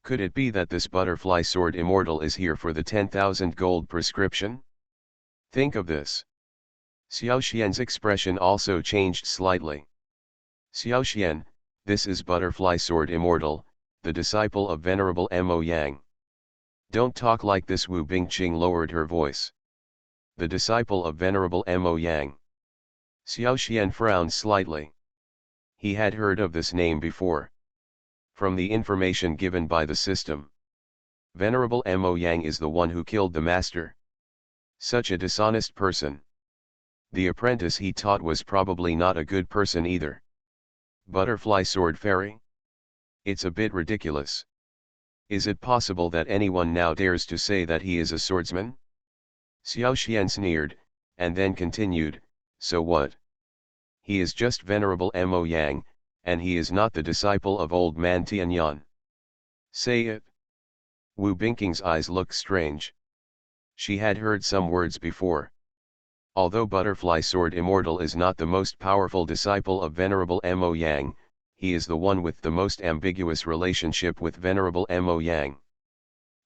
Could it be that this Butterfly Sword Immortal is here for the 10,000 gold prescription? Think of this. Xiaoxian's expression also changed slightly. Xiaoxian, this is Butterfly Sword Immortal, the disciple of Venerable Mo Yang. Don't talk like this. Wu Bingqing lowered her voice. The disciple of Venerable Mo Yang. Xiaoxian frowned slightly. He had heard of this name before. From the information given by the system, Venerable Mo Yang is the one who killed the master. Such a dishonest person. The apprentice he taught was probably not a good person either. Butterfly Sword Fairy? It's a bit ridiculous. Is it possible that anyone now dares to say that he is a swordsman? Xiaoxian sneered, and then continued, so what? He is just Venerable Mo Yang, and he is not the disciple of old man Tianyan. Say it. Wu Bingqing's eyes looked strange. She had heard some words before. Although Butterfly Sword Immortal is not the most powerful disciple of Venerable Mo Yang, he is the one with the most ambiguous relationship with Venerable Mo Yang.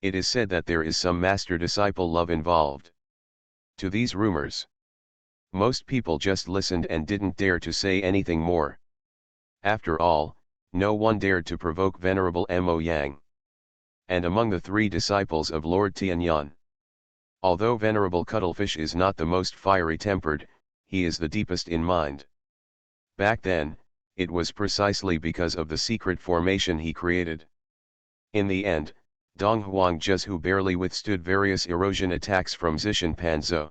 It is said that there is some master-disciple love involved. To these rumors, most people just listened and didn't dare to say anything more. After all, no one dared to provoke Venerable Mo Yang. And among the three disciples of Lord Tianyan, although Venerable Cuttlefish is not the most fiery-tempered, he is the deepest in mind. Back then, it was precisely because of the secret formation he created. In the end, Dong Huangji's who barely withstood various erosion attacks from Zishan Panzhou.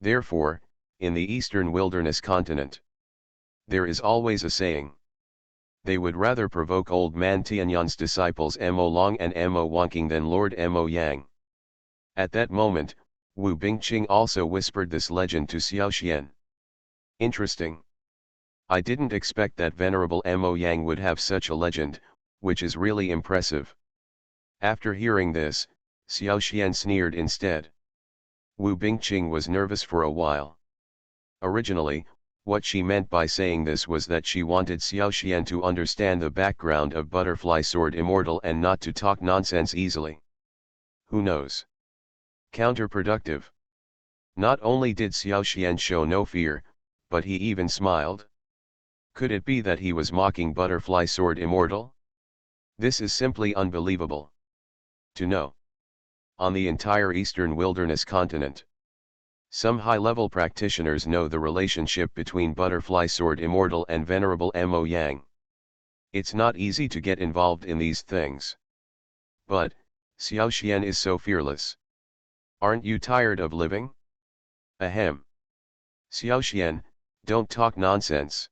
Therefore, in the eastern wilderness continent, there is always a saying. They would rather provoke old man Tianyan's disciples Mo Long and Mo Wanqing than Lord Mo Yang. At that moment, Wu Bingqing also whispered this legend to Xiaoxian. Interesting. I didn't expect that Venerable Mo Yang would have such a legend, which is really impressive. After hearing this, Xiaoxian sneered instead. Wu Bingqing was nervous for a while. Originally, what she meant by saying this was that she wanted Xiaoxian to understand the background of Butterfly Sword Immortal and not to talk nonsense easily. Who knows? Counterproductive. Not only did Xiaoxian show no fear, but he even smiled. Could it be that he was mocking Butterfly Sword Immortal? This is simply unbelievable. To know. On the entire eastern wilderness continent, some high-level practitioners know the relationship between Butterfly Sword Immortal and Venerable Mo Yang. It's not easy to get involved in these things. But, Xiaoxian is so fearless. Aren't you tired of living? Ahem. Xiaoxian, don't talk nonsense.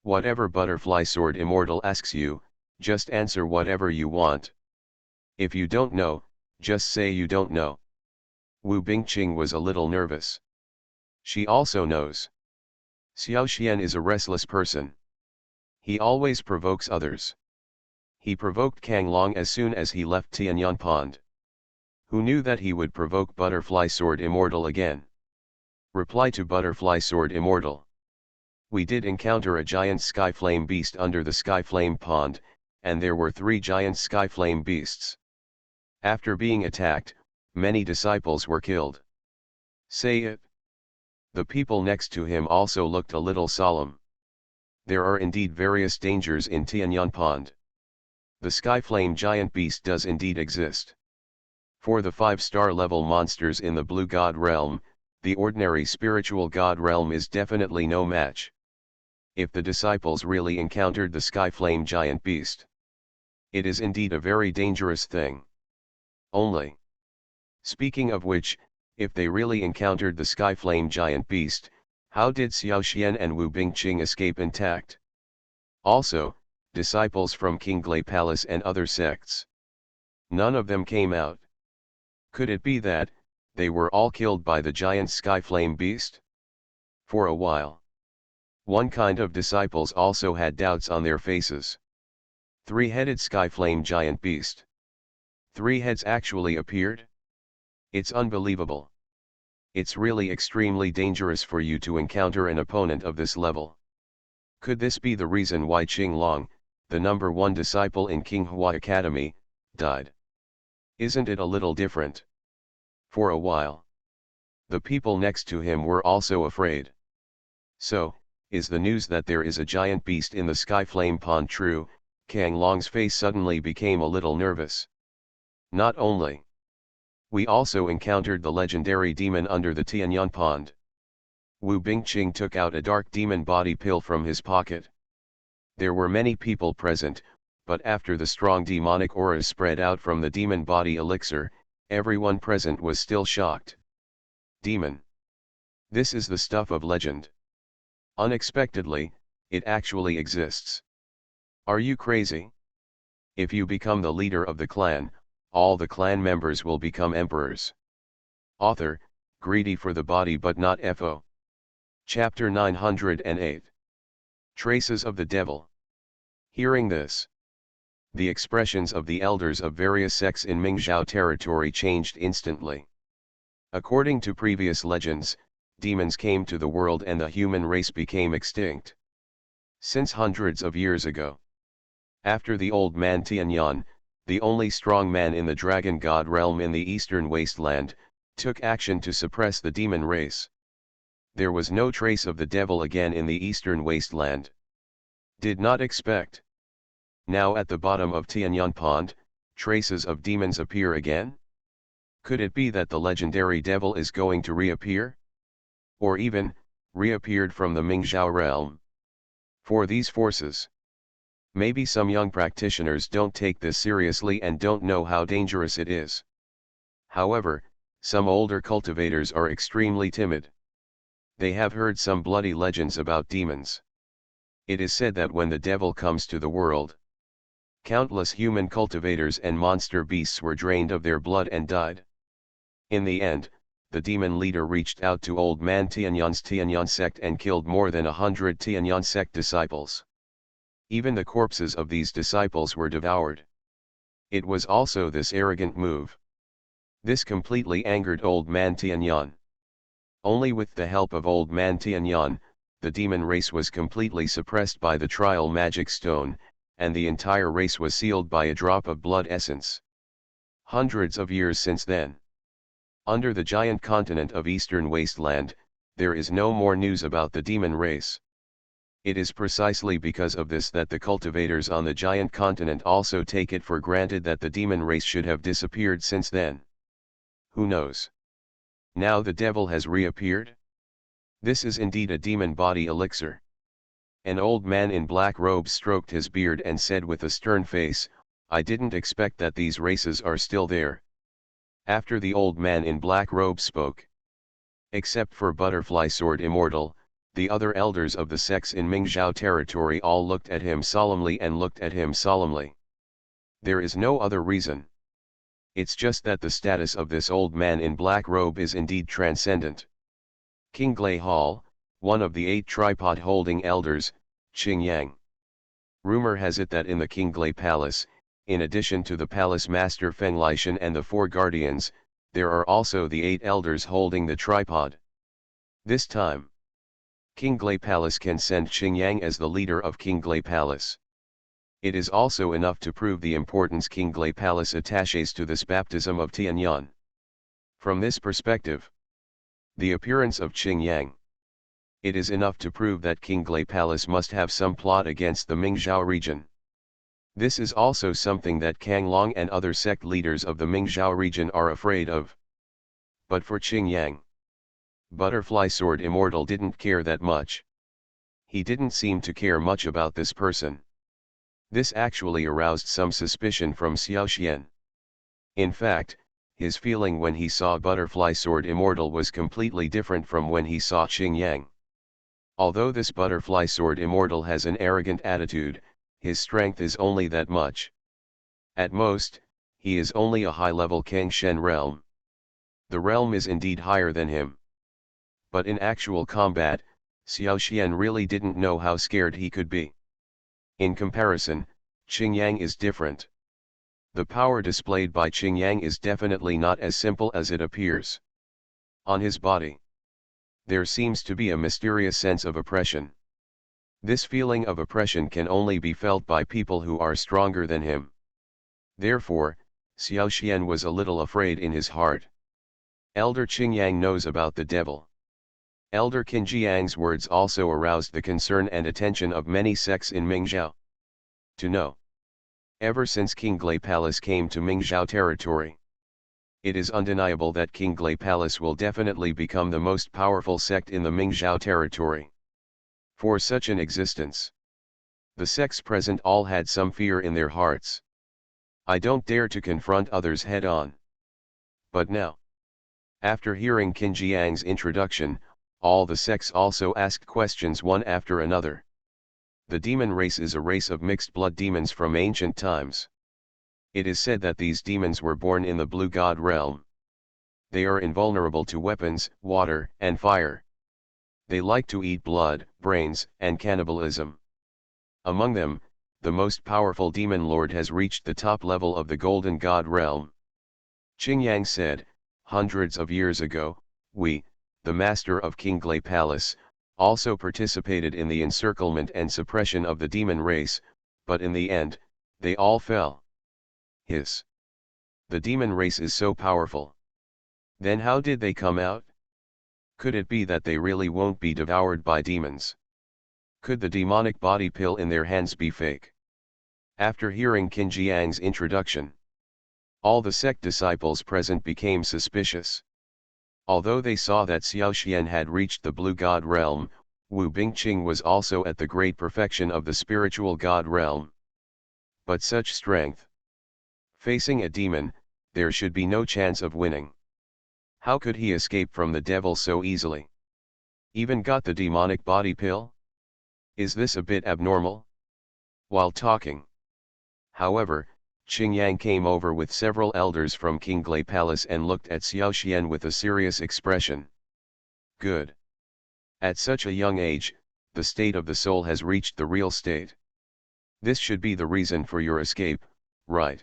Whatever Butterfly Sword Immortal asks you, just answer whatever you want. If you don't know, just say you don't know. Wu Bingqing was a little nervous. She also knows. Xiaoxian is a restless person. He always provokes others. He provoked Kang Long as soon as he left Tianyan Pond. Who knew that he would provoke Butterfly Sword Immortal again? Reply to Butterfly Sword Immortal. We did encounter a giant Skyflame beast under the Skyflame Pond, and there were 3 giant Skyflame beasts. After being attacked, many disciples were killed. Say it. The people next to him also looked a little solemn. There are indeed various dangers in Tianyan Pond. The Skyflame giant beast does indeed exist. For the 5-star level monsters in the Blue God realm, the ordinary spiritual God realm is definitely no match. If the disciples really encountered the Skyflame giant beast, it is indeed a very dangerous thing. Only. Speaking of which, if they really encountered the Skyflame giant beast, how did Xiaoxian and Wu Bingqing escape intact? Also, disciples from Qinglei Palace and other sects. None of them came out. Could it be that, they were all killed by the giant Skyflame beast? For a while. One kind of disciples also had doubts on their faces. 3-headed Skyflame giant beast. 3 heads actually appeared? It's unbelievable. It's really extremely dangerous for you to encounter an opponent of this level. Could this be the reason why Qing Long, the number 1 disciple in Qinghua Academy, died? Isn't it a little different? For a while. The people next to him were also afraid. So, is the news that there is a giant beast in the sky flame pond true? Kang Long's face suddenly became a little nervous. Not only. We also encountered the legendary demon under the Tianyuan pond. Wu Bingqing took out a dark demon body pill from his pocket. There were many people present, but after the strong demonic aura spread out from the demon body elixir, everyone present was still shocked. Demon. This is the stuff of legend. Unexpectedly, it actually exists. Are you crazy? If you become the leader of the clan, all the clan members will become emperors. Author, greedy for the body but not FO. Chapter 908. Traces of the Devil. Hearing this, the expressions of the elders of various sects in Mingzhou territory changed instantly. According to previous legends, demons came to the world and the human race became extinct. Since hundreds of years ago. After the old man Tianyuan, the only strong man in the dragon god realm in the eastern wasteland, took action to suppress the demon race. There was no trace of the devil again in the eastern wasteland. Did not expect. Now at the bottom of Tianyuan Pond, traces of demons appear again? Could it be that the legendary devil is going to reappear? Or even, reappeared from the Mingzhou realm? For these forces. Maybe some young practitioners don't take this seriously and don't know how dangerous it is. However, some older cultivators are extremely timid. They have heard some bloody legends about demons. It is said that when the devil comes to the world, countless human cultivators and monster beasts were drained of their blood and died. In the end, the demon leader reached out to old man Tianyuan's Tianyuan sect and killed more than 100 Tianyuan sect disciples. Even the corpses of these disciples were devoured. It was also this arrogant move. This completely angered old man Tianyuan. Only with the help of old man Tianyuan, the demon race was completely suppressed by the trial magic stone, and the entire race was sealed by a drop of blood essence. Hundreds of years since then. Under the giant continent of Eastern Wasteland, there is no more news about the demon race. It is precisely because of this that the cultivators on the giant continent also take it for granted that the demon race should have disappeared since then. Who knows? Now the devil has reappeared? This is indeed a demon body elixir. An old man in black robes stroked his beard and said with a stern face, I didn't expect that these races are still there. After the old man in black robe spoke. Except for Butterfly Sword Immortal, the other elders of the sects in Mingzhou territory all looked at him solemnly and looked at him solemnly. There is no other reason. It's just that the status of this old man in black robe is indeed transcendent. Qinglei Hall, one of the 8 tripod-holding elders, Qingyang. Rumor has it that in the Qinglei Palace, in addition to the palace master Fenglishan and the 4 guardians, there are also the 8 elders holding the tripod. This time, Qinglei Palace can send Qingyang as the leader of Qinglei Palace. It is also enough to prove the importance Qinglei Palace attaches to this baptism of Tianyuan. From this perspective, the appearance of Qingyang. It is enough to prove that Qinglei Palace must have some plot against the Mingzhou region. This is also something that Kang Long and other sect leaders of the Mingzhou region are afraid of. But for Qingyang, Butterfly Sword Immortal didn't care that much. He didn't seem to care much about this person. This actually aroused some suspicion from Xiaoxian. In fact, his feeling when he saw Butterfly Sword Immortal was completely different from when he saw Qingyang. Although this Butterfly Sword Immortal has an arrogant attitude, his strength is only that much. At most, he is only a high-level Kangshen realm. The realm is indeed higher than him. But in actual combat, Xiaoxian really didn't know how scared he could be. In comparison, Qingyang is different. The power displayed by Qingyang is definitely not as simple as it appears. On his body, there seems to be a mysterious sense of oppression. This feeling of oppression can only be felt by people who are stronger than him. Therefore, Xiaoxian was a little afraid in his heart. Elder Qingyang knows about the devil. Elder Qinjiang's words also aroused the concern and attention of many sects in Mingzhou. To know. Ever since King Glai Palace came to Mingzhou territory, it is undeniable that King Glai Palace will definitely become the most powerful sect in the Mingzhou territory. For such an existence, the sects present all had some fear in their hearts. I don't dare to confront others head-on. But now, after hearing Qin Jiang's introduction, all the sects also asked questions one after another. The demon race is a race of mixed-blood demons from ancient times. It is said that these demons were born in the blue god realm. They are invulnerable to weapons, water, and fire. They like to eat blood, brains, and cannibalism. Among them, the most powerful demon lord has reached the top level of the golden god realm. Qingyang said, hundreds of years ago, we, the master of King Glai Palace, also participated in the encirclement and suppression of the demon race, but in the end, they all fell. Hiss. The demon race is so powerful. Then how did they come out? Could it be that they really won't be devoured by demons? Could the demonic body pill in their hands be fake? After hearing Qin Jiang's introduction, all the sect disciples present became suspicious. Although they saw that Xiao Xian had reached the blue god realm, Wu Bingqing was also at the great perfection of the spiritual god realm. But such strength. Facing a demon, there should be no chance of winning. How could he escape from the devil so easily? Even got the demonic body pill? Is this a bit abnormal? While talking, however, Qingyang came over with several elders from King Glai Palace and looked at Xiao Xian with a serious expression. Good. At such a young age, the state of the soul has reached the real state. This should be the reason for your escape, right?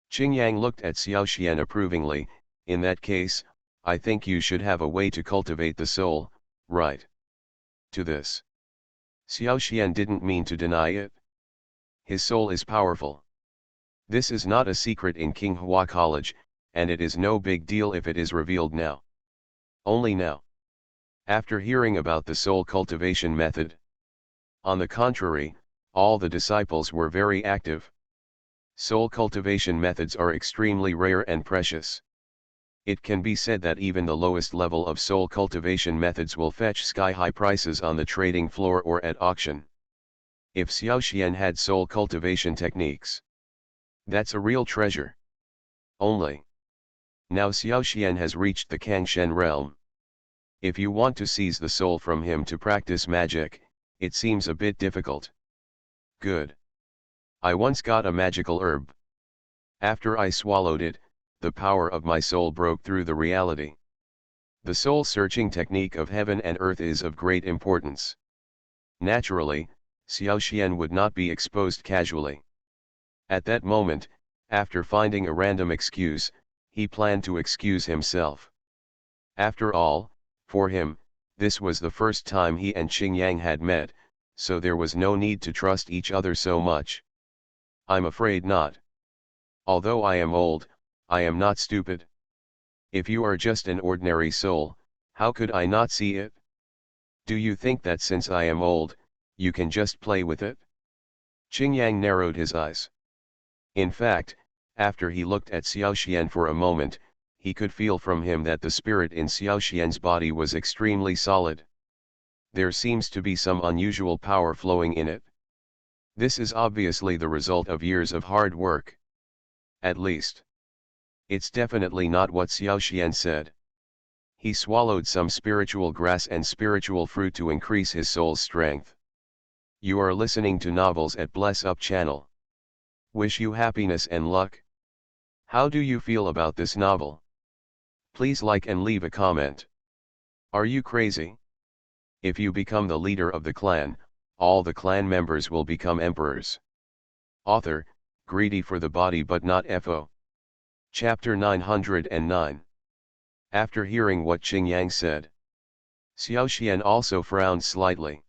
Qingyang looked at Xiao Xian approvingly. In that case, I think you should have a way to cultivate the soul, right? To this, Xiao Xian didn't mean to deny it. His soul is powerful. This is not a secret in King Hua College, and it is no big deal if it is revealed now. Only now. After hearing about the soul cultivation method. On the contrary, all the disciples were very active. Soul cultivation methods are extremely rare and precious. It can be said that even the lowest level of soul cultivation methods will fetch sky-high prices on the trading floor or at auction. If Xiao Xian had soul cultivation techniques, that's a real treasure. Only. Now Xiao Xian has reached the Kangshen realm. If you want to seize the soul from him to practice magic, it seems a bit difficult. Good. I once got a magical herb. After I swallowed it, the power of my soul broke through the reality. The soul-searching technique of heaven and earth is of great importance. Naturally, Xiao Xian would not be exposed casually. At that moment, after finding a random excuse, he planned to excuse himself. After all, for him, this was the first time he and Qingyang had met, so there was no need to trust each other so much. I'm afraid not. Although I am old, I am not stupid. If you are just an ordinary soul, how could I not see it? Do you think that since I am old, you can just play with it? Qingyang narrowed his eyes. In fact, after he looked at Xiao Xian for a moment, he could feel from him that the spirit in Xiao Xian's body was extremely solid. There seems to be some unusual power flowing in it. This is obviously the result of years of hard work. At least, it's definitely not what Xiao Xian said. He swallowed some spiritual grass and spiritual fruit to increase his soul's strength. You are listening to Novels at Bless Up channel. Wish you happiness and luck. How do you feel about this novel? Please like and leave a comment. Are you crazy? If you become the leader of the clan, all the clan members will become emperors. Author, greedy for the body but not FO. Chapter 909. After hearing what Qingyang said, Xiao Xian also frowned slightly.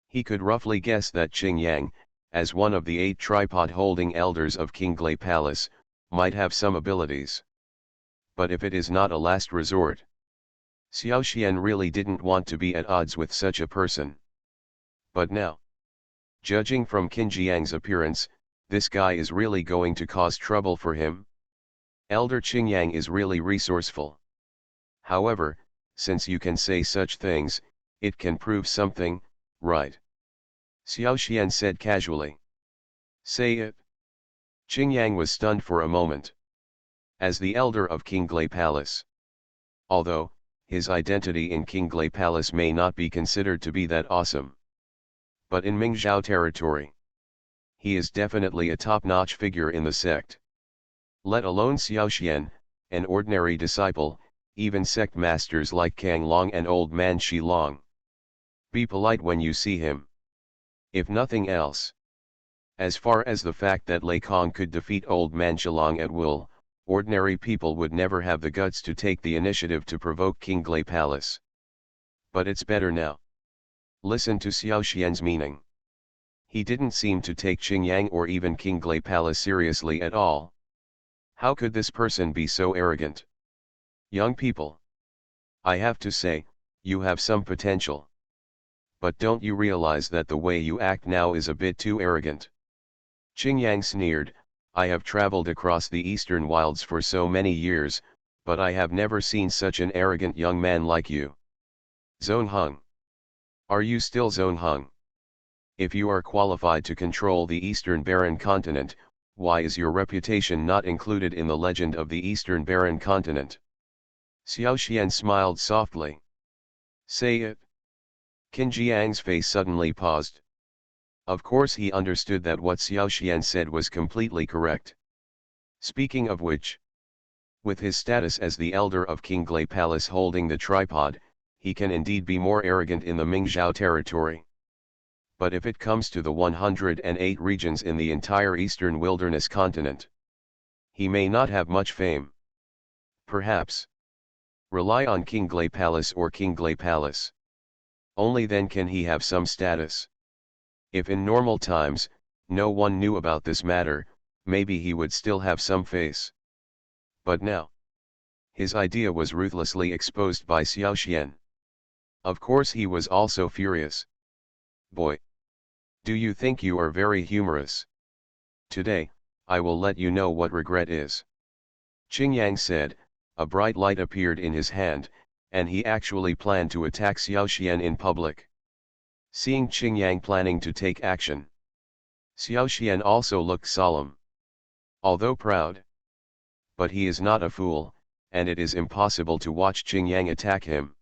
He could roughly guess that Qingyang, as one of the 8 tripod-holding elders of King Glai Palace, might have some abilities. But if it is not a last resort? Xiao Xian really didn't want to be at odds with such a person. But now, judging from Qin Jiang's appearance, this guy is really going to cause trouble for him. Elder Qingyang is really resourceful. However, since you can say such things, it can prove something, right? Xiao Xian said casually. Say it. Qingyang was stunned for a moment. As the elder of Qinglei Palace. Although, his identity in Qinglei Palace may not be considered to be that awesome. But in Mingzhou territory, he is definitely a top-notch figure in the sect. Let alone Xiao Xian, an ordinary disciple, even sect masters like Kang Long and Old Man Shi Long. Be polite when you see him. If nothing else. As far as the fact that Lei Kong could defeat Old Man Shilong at will, ordinary people would never have the guts to take the initiative to provoke Qinglei Palace. But it's better now. Listen to Xiao Xian's meaning. He didn't seem to take Qingyang or even Qinglei Palace seriously at all. How could this person be so arrogant? Young people. I have to say, you have some potential. But don't you realize that the way you act now is a bit too arrogant? Qingyang sneered, I have traveled across the eastern wilds for so many years, but I have never seen such an arrogant young man like you. Zongheng. Are you still Zongheng? If you are qualified to control the Eastern Barren Continent, why is your reputation not included in the legend of the Eastern Barren Continent? Xiao Xian smiled softly. Say it. Qin Jiang's face suddenly paused. Of course he understood that what Xiao Xian said was completely correct. Speaking of which, with his status as the elder of Qinglei Palace holding the tripod, he can indeed be more arrogant in the Mingzhou territory. But if it comes to the 108 regions in the entire eastern wilderness continent, he may not have much fame. Perhaps rely on Qinglei Palace or Qinglei Palace. Only then can he have some status. If in normal times, no one knew about this matter, maybe he would still have some face. But now, his idea was ruthlessly exposed by Xiao Xian. Of course he was also furious. Boy! Do you think you are very humorous? Today, I will let you know what regret is. Qingyang said, a bright light appeared in his hand, and he actually planned to attack Xiao Xian in public. Seeing Qingyang planning to take action, Xiao Xian also looked solemn. Although proud. But he is not a fool, and it is impossible to watch Qingyang attack him.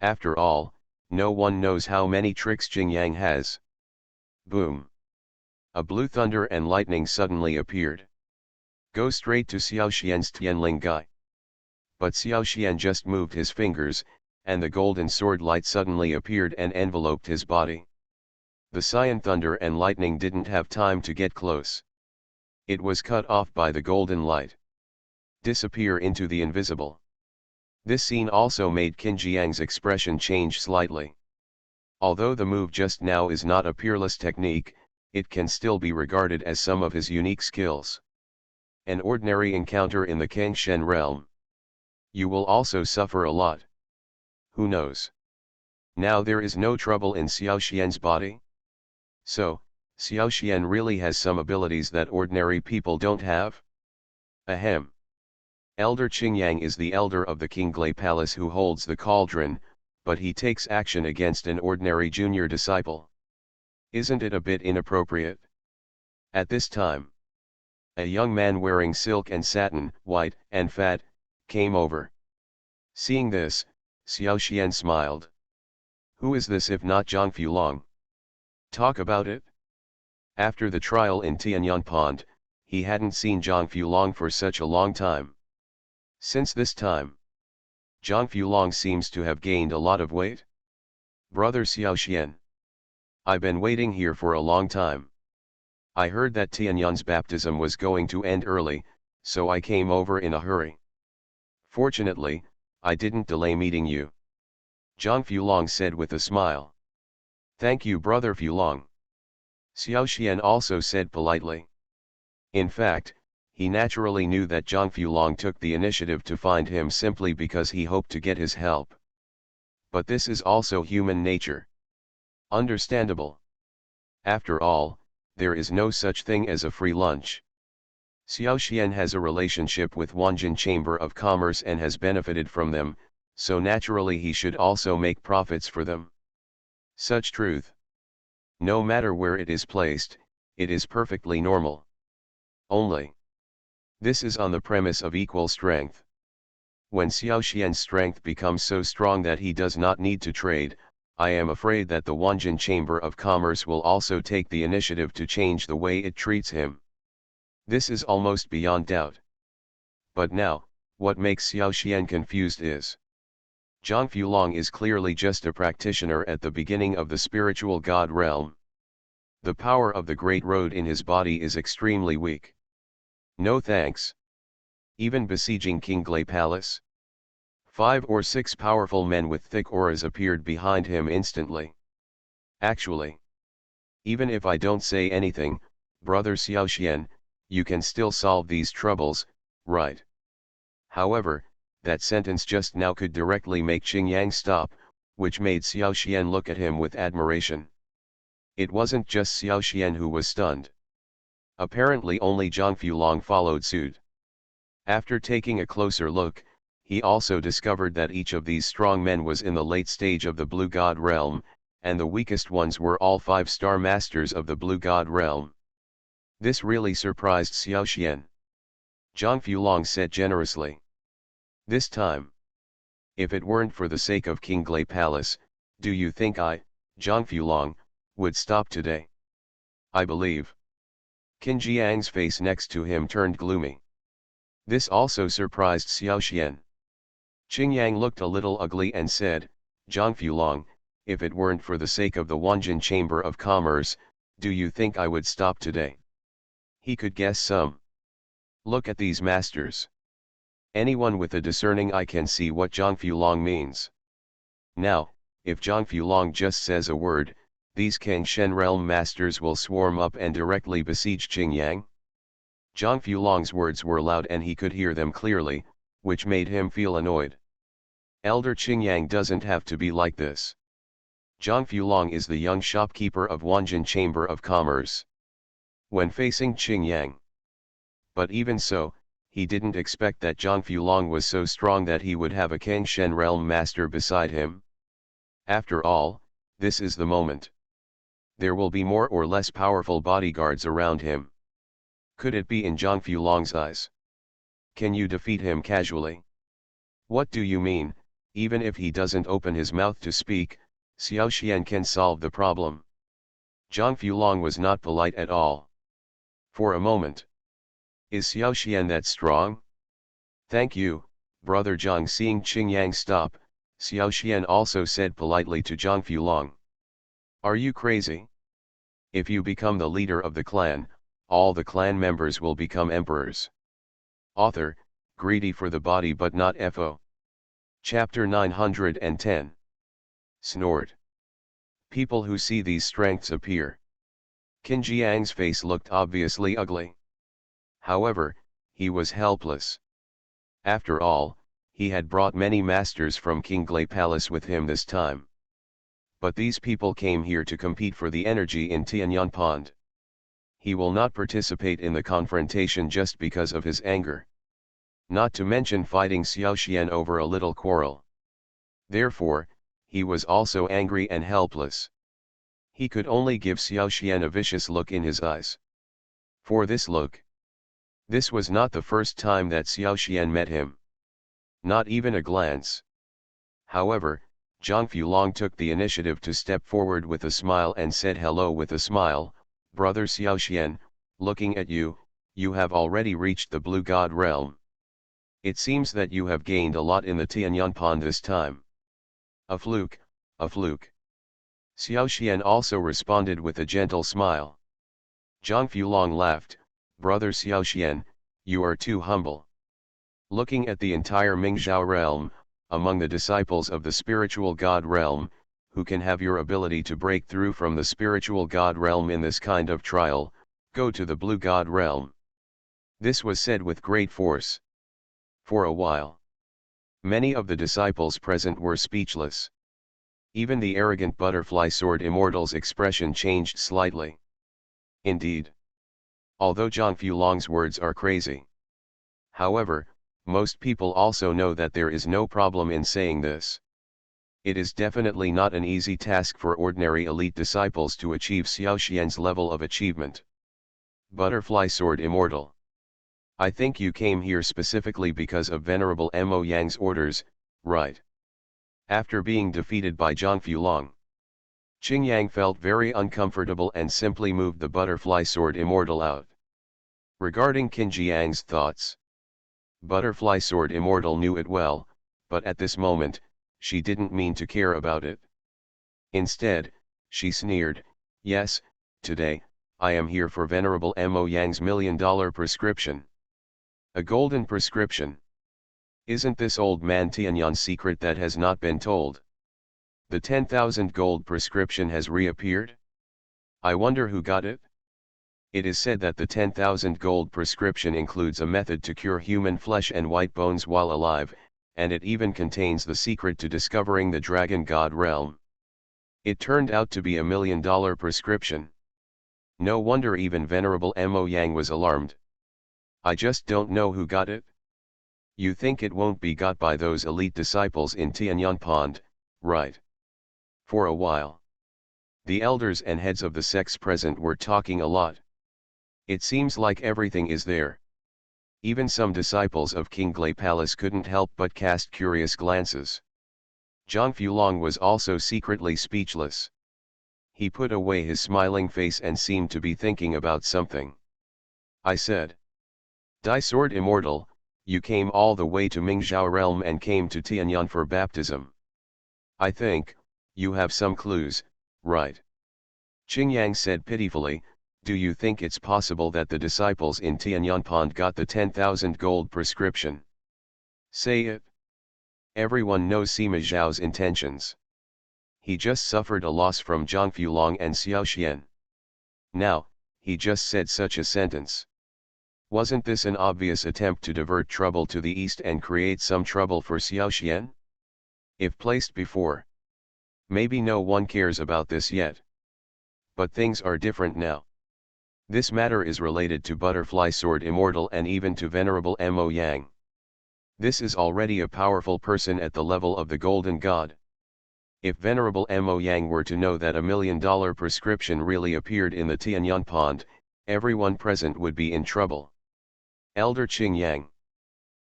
After all, no one knows how many tricks Qingyang has. Boom! A blue thunder and lightning suddenly appeared. Go straight to Xiao Xian's Tianling Gai. But Xiao Xian just moved his fingers, and the golden sword light suddenly appeared and enveloped his body. The cyan thunder and lightning didn't have time to get close. It was cut off by the golden light. Disappear into the invisible. This scene also made Qin Jiang's expression change slightly. Although the move just now is not a peerless technique, it can still be regarded as some of his unique skills. An ordinary encounter in the Kangshen realm. You will also suffer a lot. Who knows? Now there is no trouble in Xiao Xian's body? So, Xiao Xian really has some abilities that ordinary people don't have? Ahem. Elder Qingyang is the elder of the Qinglei Palace who holds the cauldron, but he takes action against an ordinary junior disciple. Isn't it a bit inappropriate? At this time, a young man wearing silk and satin, white and fat, came over. Seeing this, Xiao Xian smiled. Who is this if not Zhang Fulong? Talk about it? After the trial in Tianyang Pond, he hadn't seen Zhang Fulong for such a long time. Since this time, Zhang Fulong seems to have gained a lot of weight. Brother Xiao Xian. I've been waiting here for a long time. I heard that Tianyang's baptism was going to end early, so I came over in a hurry. Fortunately, I didn't delay meeting you. Zhang Fulong said with a smile. Thank you, Brother Fulong. Xiao Xian also said politely. In fact, he naturally knew that Zhang Fulong took the initiative to find him simply because he hoped to get his help. But this is also human nature. Understandable. After all, there is no such thing as a free lunch. Xiao Xian has a relationship with Wanjin Chamber of Commerce and has benefited from them, so naturally he should also make profits for them. Such truth, no matter where it is placed, it is perfectly normal. Only, this is on the premise of equal strength. When Xiao Xian's strength becomes so strong that he does not need to trade, I am afraid that the Wanjin Chamber of Commerce will also take the initiative to change the way it treats him. This is almost beyond doubt. But now, what makes Xiao Xian confused is, Zhang Fulong is clearly just a practitioner at the beginning of the spiritual god realm. The power of the Great Road in his body is extremely weak. No thanks. Even besieging Qinglai Palace, 5 or 6 powerful men with thick auras appeared behind him instantly. Actually, even if I don't say anything, brother Xiao Xian, you can still solve these troubles, right? However, that sentence just now could directly make Qingyang stop, which made Xiao Xian look at him with admiration. It wasn't just Xiao Xian who was stunned. Apparently only Zhang Fulong followed suit. After taking a closer look, he also discovered that each of these strong men was in the late stage of the Blue God realm, and the weakest ones were all 5-star masters of the Blue God realm. This really surprised Xiao Xian. Zhang Fulong said generously, "This time, if it weren't for the sake of Qinglai Palace, do you think I, Zhang Fulong, would stop today?" "I believe." Qin Jiang's face next to him turned gloomy. This also surprised Xiao Xian. Qingyang looked a little ugly and said, "Zhang Fulong, if it weren't for the sake of the Wanjin Chamber of Commerce, do you think I would stop today?" He could guess some. Look at these masters. Anyone with a discerning eye can see what Zhang Fulong means. Now, if Zhang Fulong just says a word, these Kangshen realm masters will swarm up and directly besiege Qingyang. Zhang Fulong's words were loud and he could hear them clearly, which made him feel annoyed. Elder Qingyang doesn't have to be like this. Zhang Fulong is the young shopkeeper of Wanjin Chamber of Commerce. When facing Qingyang. But even so, he didn't expect that Zhang Fulong was so strong that he would have a Kangshen realm master beside him. After all, this is the moment. There will be more or less powerful bodyguards around him. Could it be in Zhang Fulong's eyes? Can you defeat him casually? What do you mean? Even if he doesn't open his mouth to speak, Xiao Xian can solve the problem. Zhang Fulong was not polite at all. For a moment. Is Xiao Xian that strong? Thank you, brother Zhang. Seeing Qingyang stop, Xiao Xian also said politely to Zhang Fulong. Are you crazy? If you become the leader of the clan, all the clan members will become emperors. Author, greedy for the body but not FO. Chapter 910. Snort. People who see these strengths appear. Qin Jiang's face looked obviously ugly. However, he was helpless. After all, he had brought many masters from Qinglai Palace with him this time. But these people came here to compete for the energy in Tianyan Pond. He will not participate in the confrontation just because of his anger. Not to mention fighting Xiao Xian over a little quarrel. Therefore, he was also angry and helpless. He could only give Xiao Xian a vicious look in his eyes. For this look. This was not the first time that Xiao Xian met him. Not even a glance. However, Zhang Fulong took the initiative to step forward with a smile and said hello with a smile, "Brother Xiao Xian, looking at you, you have already reached the Blue God realm. It seems that you have gained a lot in the Tianyan Pond this time." "A fluke, a fluke." Xiao Xian also responded with a gentle smile. Zhang Fulong laughed, "Brother Xiao Xian, you are too humble. Looking at the entire Mingzhou realm, among the disciples of the spiritual god realm, who can have your ability to break through from the spiritual god realm in this kind of trial, go to the blue god realm. This was said with great force. For a while, many of the disciples present were speechless. Even the arrogant butterfly sword immortal's expression changed slightly. Indeed, although Zhang Fulong's words are crazy. However, most people also know that there is no problem in saying this. It is definitely not an easy task for ordinary elite disciples to achieve Xiaoxian's level of achievement. Butterfly Sword Immortal. I think you came here specifically because of Venerable Mo Yang's orders, right? After being defeated by Zhang Fulong, Qingyang felt very uncomfortable and simply moved the Butterfly Sword Immortal out. Regarding Qinjiang's thoughts, Butterfly Sword Immortal knew it well, but at this moment, she didn't mean to care about it. Instead, she sneered, "Yes, today, I am here for Venerable Mo Yang's $1 million prescription. A golden prescription. Isn't this old man Tianyan's secret that has not been told? The 10,000 gold prescription has reappeared? I wonder who got it? It is said that the 10,000 gold prescription includes a method to cure human flesh and white bones while alive, and it even contains the secret to discovering the Dragon God realm. It turned out to be $1 million prescription. No wonder even Venerable Mo Yang was alarmed. I just don't know who got it. You think it won't be got by those elite disciples in Tianyan Pond, right?" For a while, the elders and heads of the sects present were talking a lot. It seems like everything is there. Even some disciples of King Glay Palace couldn't help but cast curious glances. Zhang Fulong was also secretly speechless. He put away his smiling face and seemed to be thinking about something. I said, "Dai Sword Immortal, you came all the way to Mingzhou realm and came to Tianyan for baptism. I think, you have some clues, right?" Qingyang said pitifully, "Do you think it's possible that the disciples in Tianyan Pond got the 10,000 gold prescription? Say it. Everyone knows Sima Zhao's intentions. He just suffered a loss from Zhang Fulong and Xiaoxian. Now, he just said such a sentence. Wasn't this an obvious attempt to divert trouble to the east and create some trouble for Xiaoxian? If placed before, maybe no one cares about this yet. But things are different now. This matter is related to Butterfly Sword Immortal and even to Venerable Mo Yang. This is already a powerful person at the level of the Golden God. If Venerable Mo Yang were to know that $1 million prescription really appeared in the Tianyan Pond, everyone present would be in trouble." Elder Qingyang.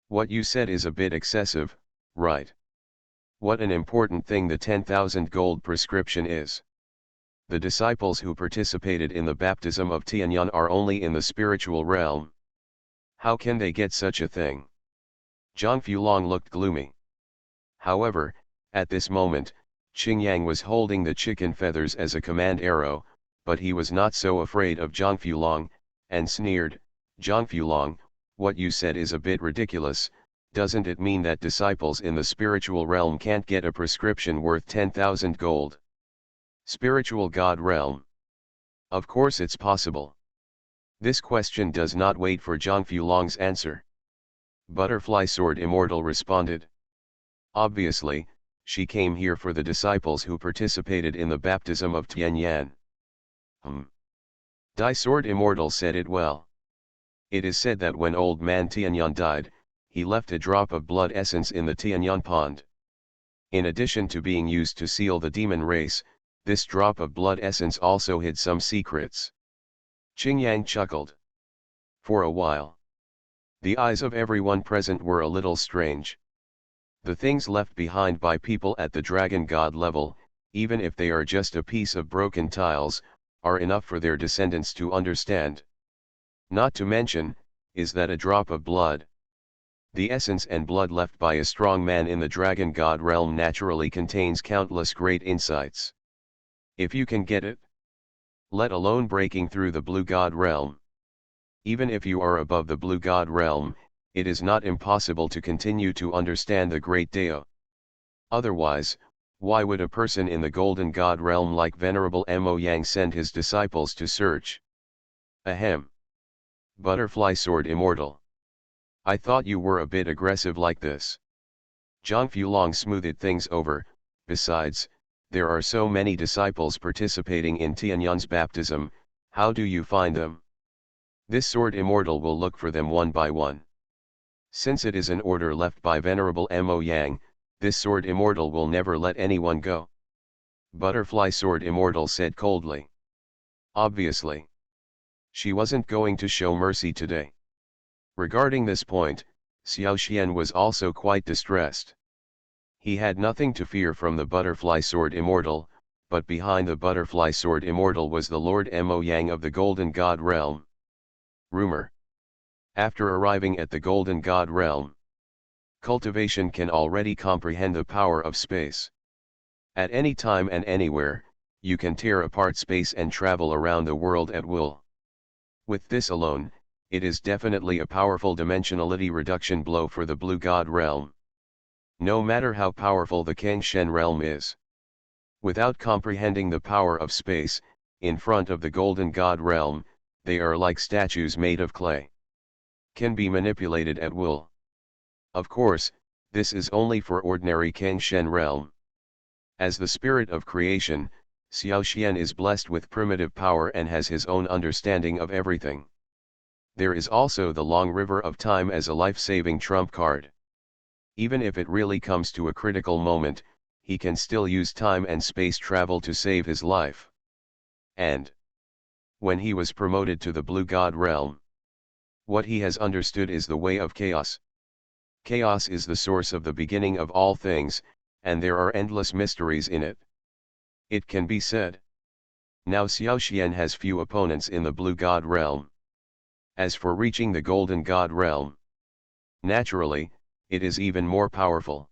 What you said is a bit excessive, right? What an important thing the 10,000 gold prescription is. The disciples who participated in the baptism of Tianyan are only in the spiritual realm. How can they get such a thing? Zhang Fulong looked gloomy. However, at this moment, Qingyang was holding the chicken feathers as a command arrow, but he was not so afraid of Zhang Fulong, and sneered, "Zhang Fulong, what you said is a bit ridiculous. Doesn't it mean that disciples in the spiritual realm can't get a prescription worth 10,000 gold? Spiritual God realm. Of course it's possible." This question does not wait for Zhang Fulong's answer. Butterfly Sword Immortal responded. Obviously, she came here for the disciples who participated in the baptism of Tianyan. Dai Sword Immortal said it well. It is said that when old man Tianyan died, he left a drop of blood essence in the Tianyan Pond. In addition to being used to seal the demon race, this drop of blood essence also hid some secrets. Qingyang chuckled. For a while, the eyes of everyone present were a little strange. The things left behind by people at the Dragon God level, even if they are just a piece of broken tiles, are enough for their descendants to understand. Not to mention, is that a drop of blood? The essence and blood left by a strong man in the Dragon God realm naturally contains countless great insights. If you can get it, let alone breaking through the Blue God realm. Even if you are above the Blue God realm, it is not impossible to continue to understand the great Dao. Otherwise, why would a person in the Golden God realm like Venerable Mo Yang send his disciples to search? Ahem. Butterfly Sword Immortal. I thought you were a bit aggressive like this. Zhang Fulong smoothed things over. Besides, there are so many disciples participating in Tianyun's baptism, how do you find them? This Sword Immortal will look for them one by one. Since it is an order left by Venerable Mo Yang, this Sword Immortal will never let anyone go. Butterfly Sword Immortal said coldly. Obviously. She wasn't going to show mercy today. Regarding this point, Xiao Xian was also quite distressed. He had nothing to fear from the Butterfly Sword Immortal, but behind the Butterfly Sword Immortal was the Lord Mo Yang of the Golden God Realm. Rumor. After arriving at the Golden God Realm, cultivation can already comprehend the power of space. At any time and anywhere, you can tear apart space and travel around the world at will. With this alone, it is definitely a powerful dimensionality reduction blow for the Blue God Realm. No matter how powerful the Kangshen Realm is. Without comprehending the power of space, in front of the Golden God Realm, they are like statues made of clay. Can be manipulated at will. Of course, this is only for ordinary Kangshen Realm. As the spirit of creation, Xiao Xian is blessed with primitive power and has his own understanding of everything. There is also the long river of time as a life-saving trump card. Even if it really comes to a critical moment, he can still use time and space travel to save his life. And when he was promoted to the Blue God Realm, what he has understood is the way of chaos. Chaos is the source of the beginning of all things, and there are endless mysteries in it. It can be said. Now Xiao Xian has few opponents in the Blue God Realm. As for reaching the Golden God Realm, naturally, it is even more powerful.